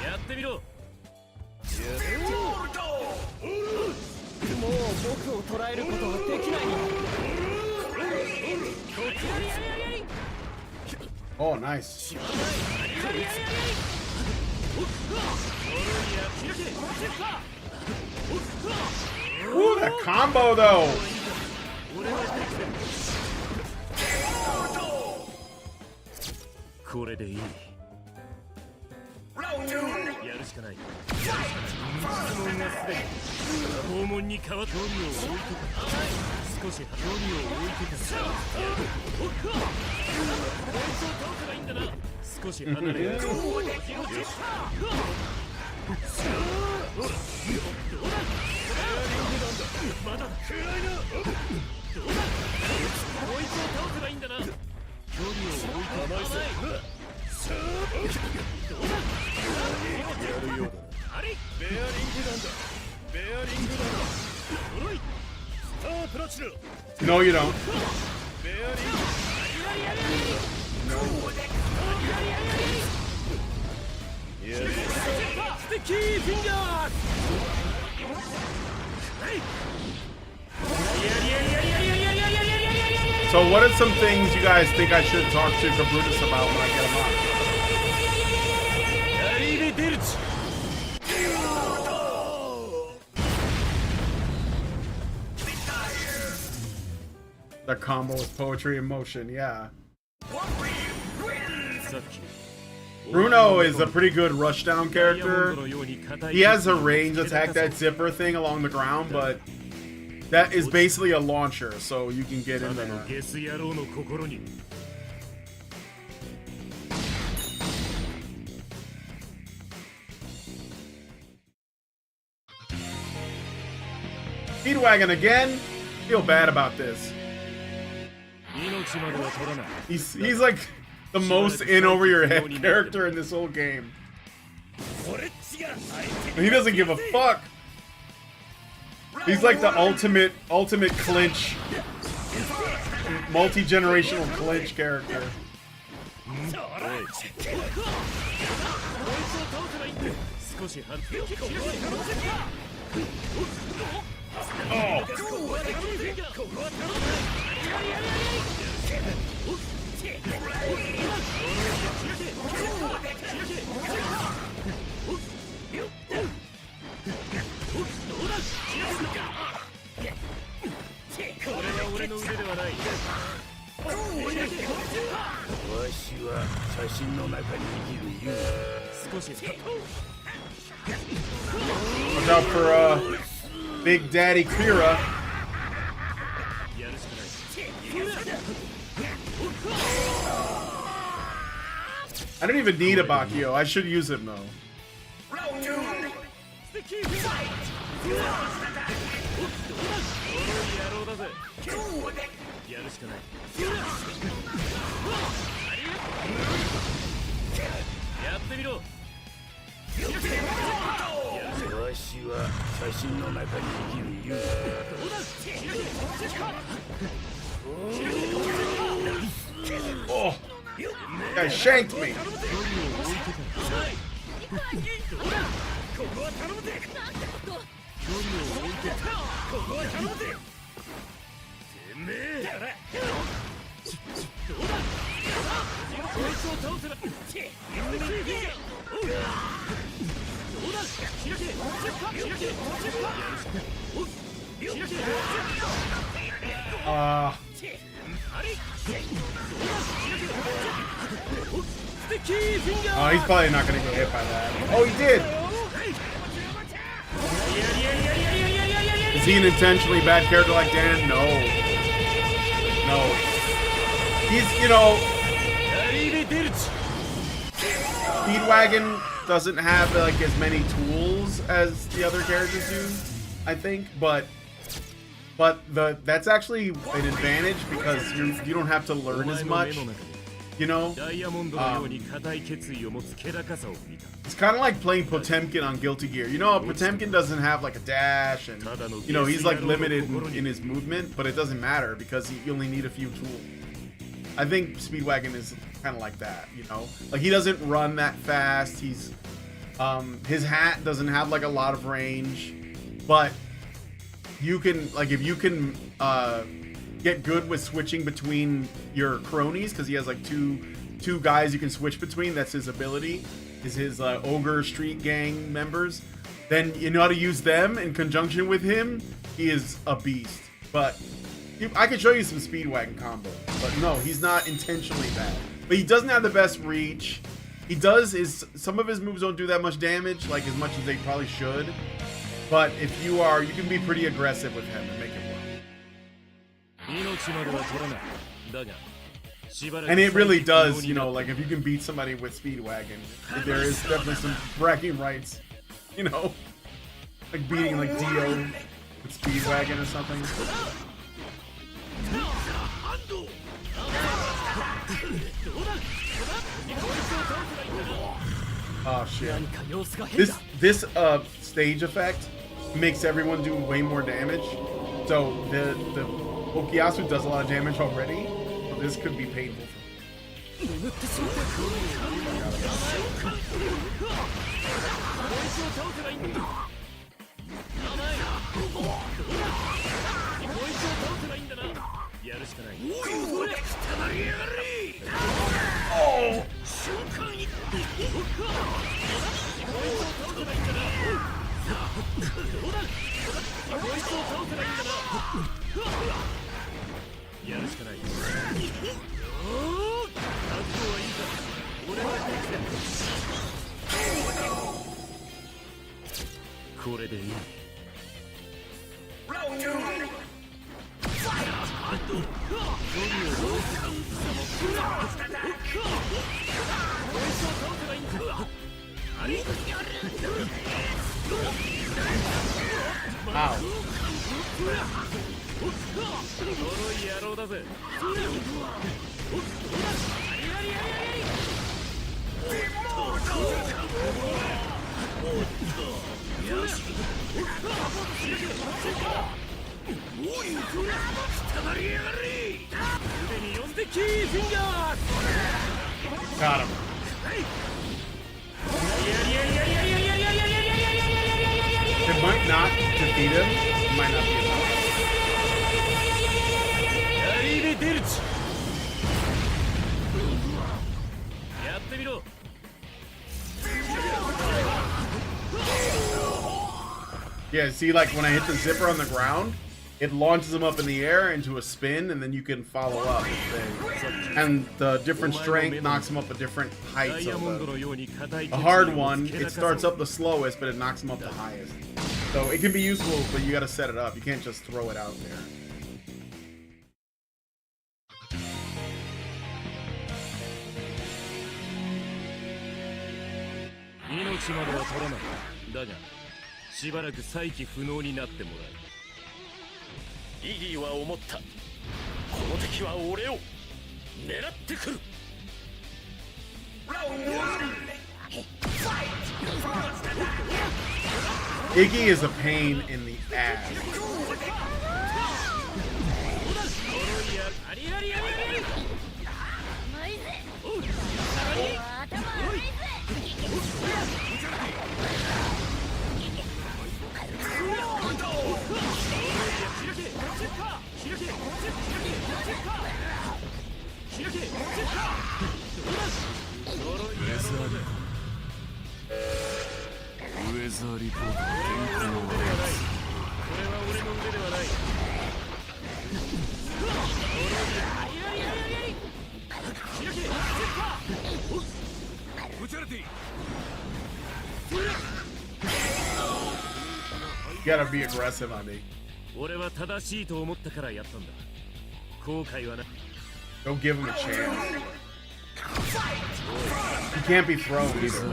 G: やってみろ。もう僕を捉えることはできない。
D: Oh, nice. Ooh, that combo though. No, you don't.
G: Sticky fingers!
D: So what are some things you guys think I should talk to Cabrutus about when I get him on? The combo with poetry in motion, yeah. Bruno is a pretty good rushdown character. He has a range attack, that zipper thing along the ground, but that is basically a launcher, so you can get in there. Speedwagon again? Feel bad about this. He's like the most in over your head character in this whole game. He doesn't give a fuck. He's like the ultimate clinch, multi-generational clinch character. Oh. Watch out for Big Daddy Kira. I don't even need a Bakio. I should use him though. Oh, that guy shanked me. Oh, he's probably not gonna get hit by that. Oh, he did! Is he an intentionally bad character like Dan? No. No. He's, you know... Speedwagon doesn't have, like, as many tools as the other characters do, I think, but that's actually an advantage because you don't have to learn as much. You know, it's kind of like playing Potemkin on Guilty Gear. You know, Potemkin doesn't have like a dash, and you know he's like limited in his movement, but it doesn't matter because you only need a few tools. I think Speedwagon is kind of like that. You know, like he doesn't run that fast. He's his hat doesn't have like a lot of range, but you can like if you can get good with switching between your cronies because he has like two guys you can switch between. That's his ability, is his ogre street gang members. Then you know how to use them in conjunction with him. He is a beast. But I could show you some Speedwagon combo. But no, he's not intentionally bad. But he doesn't have the best reach. He does some of his moves don't do that much damage, like as much as they probably should. But if you can be pretty aggressive with him and make it work. And it really does, you know, like if you can beat somebody with Speedwagon, there is definitely some bragging rights, you know, like beating like Dio with Speedwagon or something. Oh shit! This stage effect makes everyone do way more damage. So the Okiyasu does a lot of damage already. So this could be painful. Oh! Ow. Got him. It might not defeat him. It might not be enough. Yeah, see, like when I hit the zipper on the ground, it launches him up in the air into a spin, and then you can follow up. And the different strength knocks him up at different heights. A hard one, it starts up the slowest, but it knocks him up the highest. So it can be useful, but you gotta set it up. You can't just throw it out there. Iggy is a pain in the ass. You gotta be aggressive on me. Don't give him a chance. He can't be thrown either.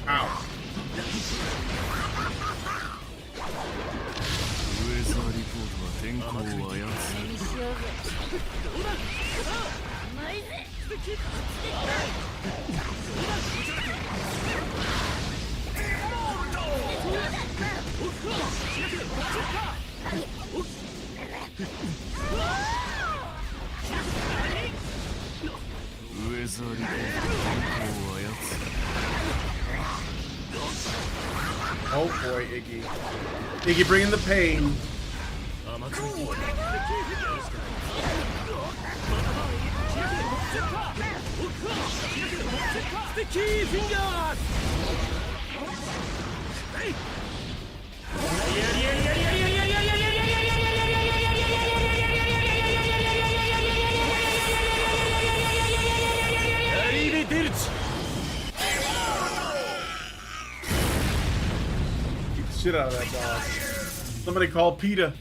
D: Ow. Oh boy, Iggy. Iggy bringing the pain. Beat the shit out of that dog. Somebody call PETA.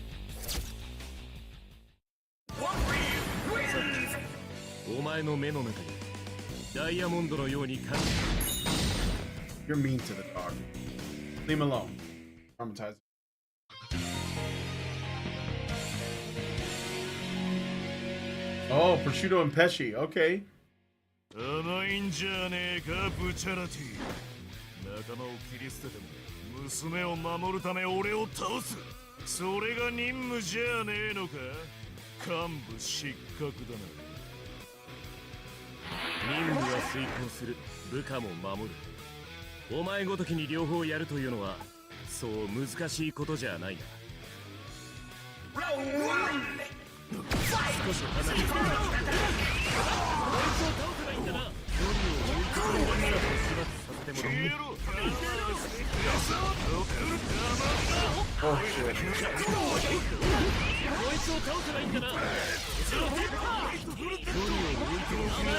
D: You're mean to the dog. Leave him alone. Traumatized. Oh, prosciutto and pesci. Okay.
G: それが任務じゃねえのか。幹部失格だな。
F: 任務は遂行する、部下も守る。お前ごときに両方やるというのはそう難しいことじゃないな。少し離れてこいつを倒せばいいんだな。距離を置いてくれるから始末させてもらう。
D: Oh shit.
F: こいつを倒せばいいんだな。後ろ距離を置いておくな。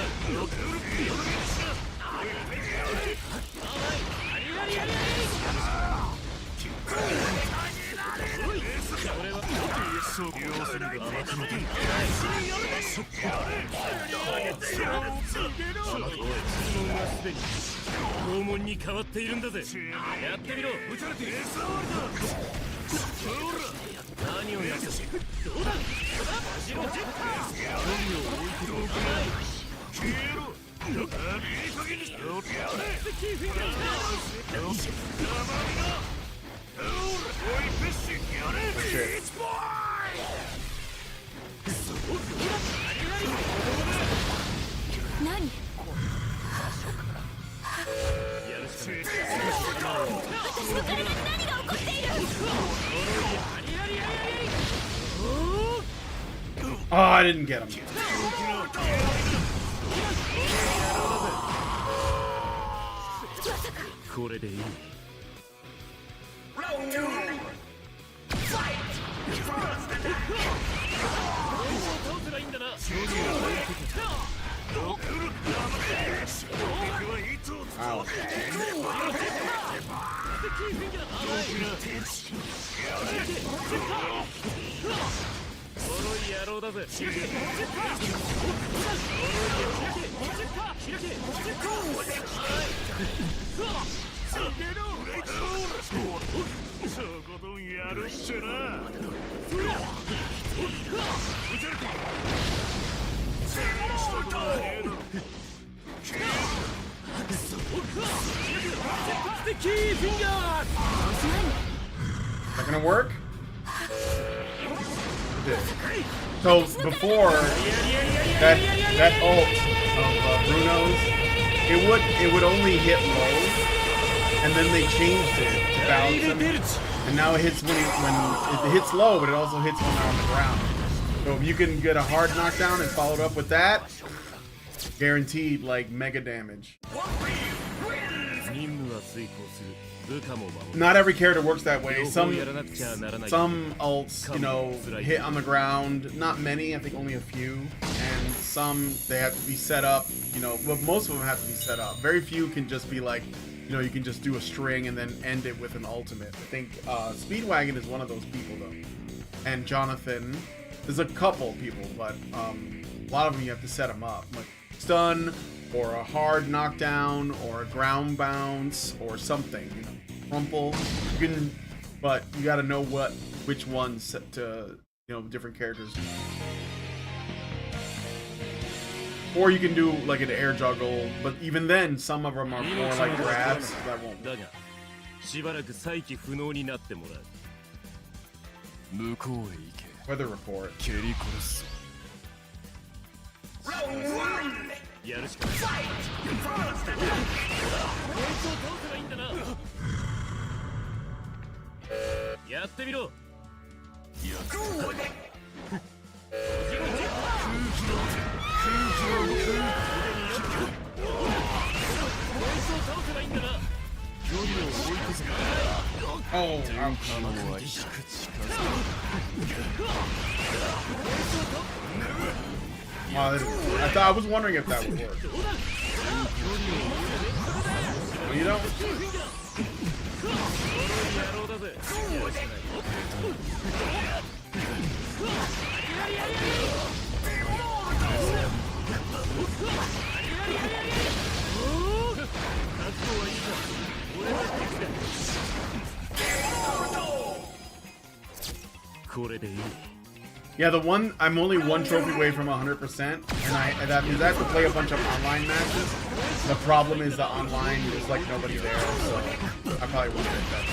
F: 拷問に変わっているんだぜ。やってみろ。撃たれて何をやってどうだ。後ろジェッター。距離を置いておくな。消えろ。いい加減にしろ。やれ。キーフィンガー。よし。おいペッシやれ。ビーチボーイ。
B: 何？私の体に何が起こっている？
D: Oh, I didn't get him.
F: これでいい。
D: Not gonna work? So before that ult of Bruno's, it would only hit low, and then they changed it to balance them, and now it hits when it hits low, but it also hits when they're on the ground. So if you can get a hard knockdown and follow it up with that, guaranteed like mega damage. Not every character works that way. Some ults, you know, hit on the ground. Not many, I think only a few. And some, they have to be set up, you know, well, most of them have to be set up. Very few can just be like, you know, you can just do a string and then end it with an ultimate. I think Speedwagon is one of those people, though. And Jonathan, there's a couple people, but a lot of them you have to set them up. Like stun, or a hard knockdown, or a ground bounce, or something, you know. Crumple, you can, but you got to know which ones set to, you know, different characters. Or you can do like an air juggle, but even then, some of them are more like grabs. So that won't work. Weather report. Oh, I was wondering if that would work. You know? Yeah, the one, I'm only one trophy away from 100%, and I have to play a bunch of online matches. The problem is the online is like nobody there, so I probably won't get that.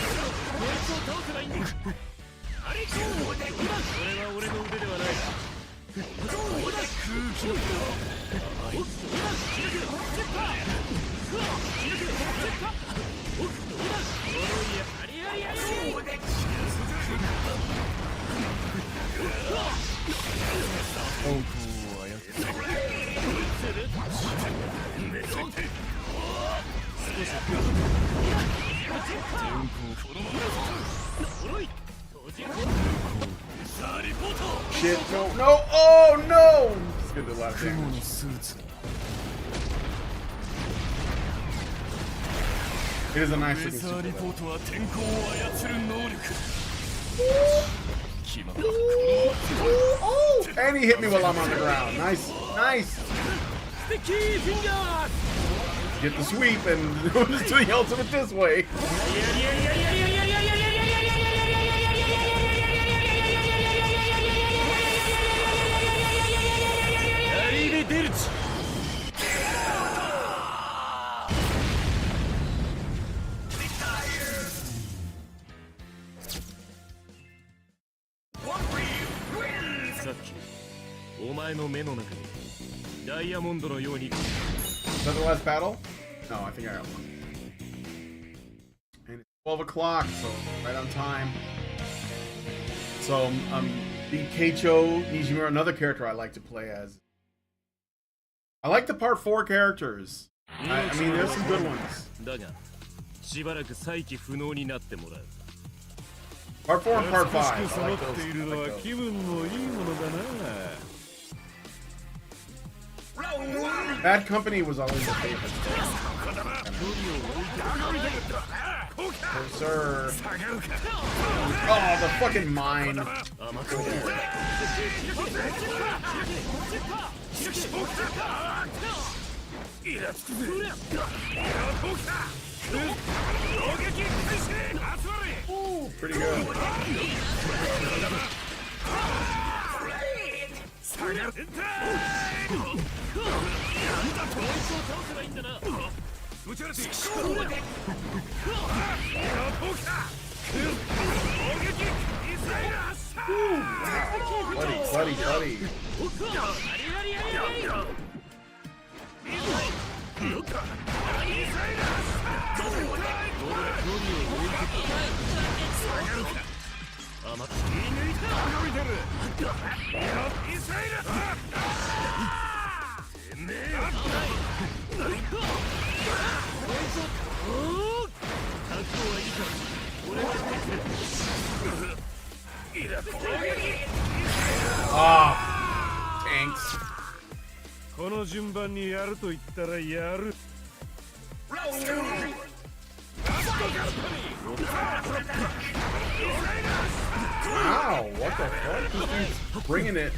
D: Shit, no, no, oh no! It's gonna do a lot of damage. It is a nice looking suit. And he hit me while I'm on the ground. Nice, nice. Get the sweep and just do the ultimate this way. Is that the last battle? No, I think I got one. And it's 12 o'clock, so right on time. So, the Keicho Nijimura, another character I like to play as. I like the part 4 characters. I mean, there's some good ones. Part 4 and part 5. I like those. Bad Company was always a favorite. Oh, sir. Oh, the fucking mine. Ooh, pretty good. Buddy. Ah, tanks.
F: この順番にやると言ったらやる。
D: Wow, what the fuck? This dude's bringing it.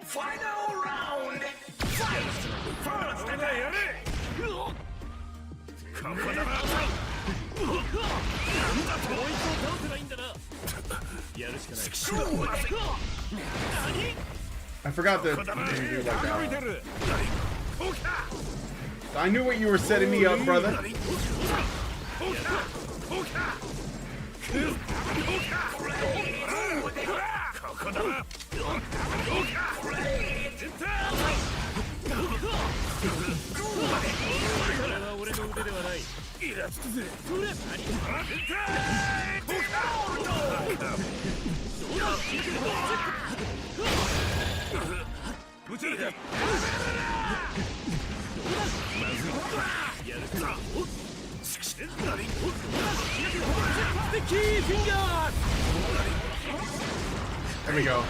B: Final round.
D: I forgot that you can do like that. I knew what you were setting me up, brother. There we go.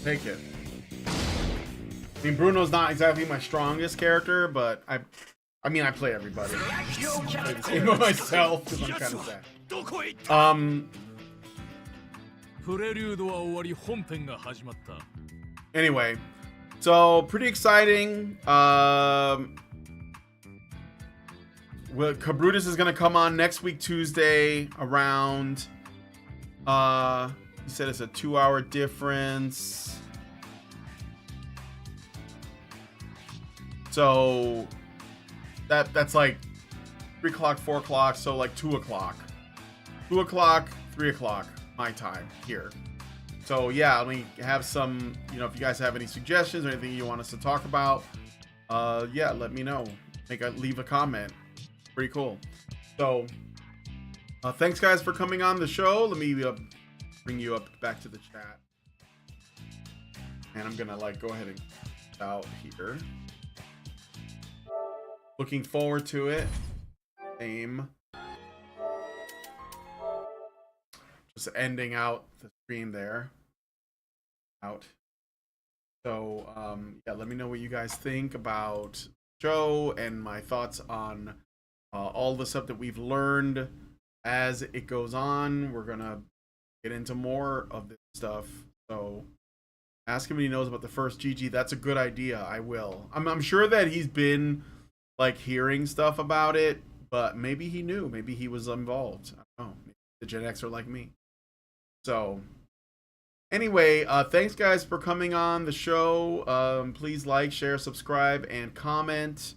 D: Take it. I mean, Bruno's not exactly my strongest character, but I mean, I play everybody. I play the game by myself because I'm kind of sad. Anyway, so pretty exciting. Cabrutus is gonna come on next week Tuesday around. He said it's a 2-hour difference. So that's like 3 o'clock, 4 o'clock, so like 2 o'clock. 2 o'clock, 3 o'clock, my time here. So yeah, let me have some, you know, if you guys have any suggestions or anything you want us to talk about, yeah, let me know. Leave a comment. Pretty cool. So thanks guys for coming on the show. Let me bring you up back to the chat. And I'm gonna like go ahead and out here. Looking forward to it. Same. Just ending out the stream there. Out. So yeah, let me know what you guys think about the show and my thoughts on all the stuff that we've learned as it goes on. We're gonna get into more of this stuff. So ask him if he knows about the first GG. That's a good idea. I will. I'm sure that he's been like hearing stuff about it, but maybe he knew. Maybe he was involved. I don't know. Maybe the Gen X are like me. So anyway, thanks guys for coming on the show. Please like, share, subscribe, and comment.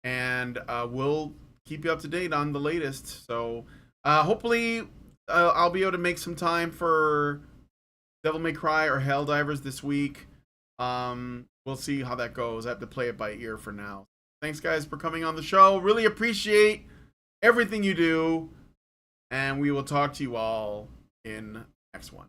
D: And we'll keep you up to date on the latest. So hopefully I'll be able to make some time for Devil May Cry or Helldivers this week. We'll see how that goes. I have to play it by ear for now. Thanks guys for coming on the show. Really appreciate everything you do. And we will talk to you all in the next one.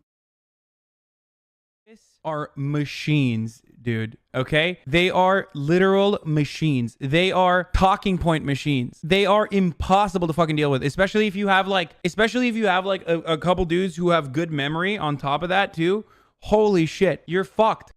I: Are machines, dude. Okay? They are literal machines. They are talking point machines. They are impossible to fucking deal with, especially if you have like a couple dudes who have good memory on top of that too. Holy shit, you're fucked.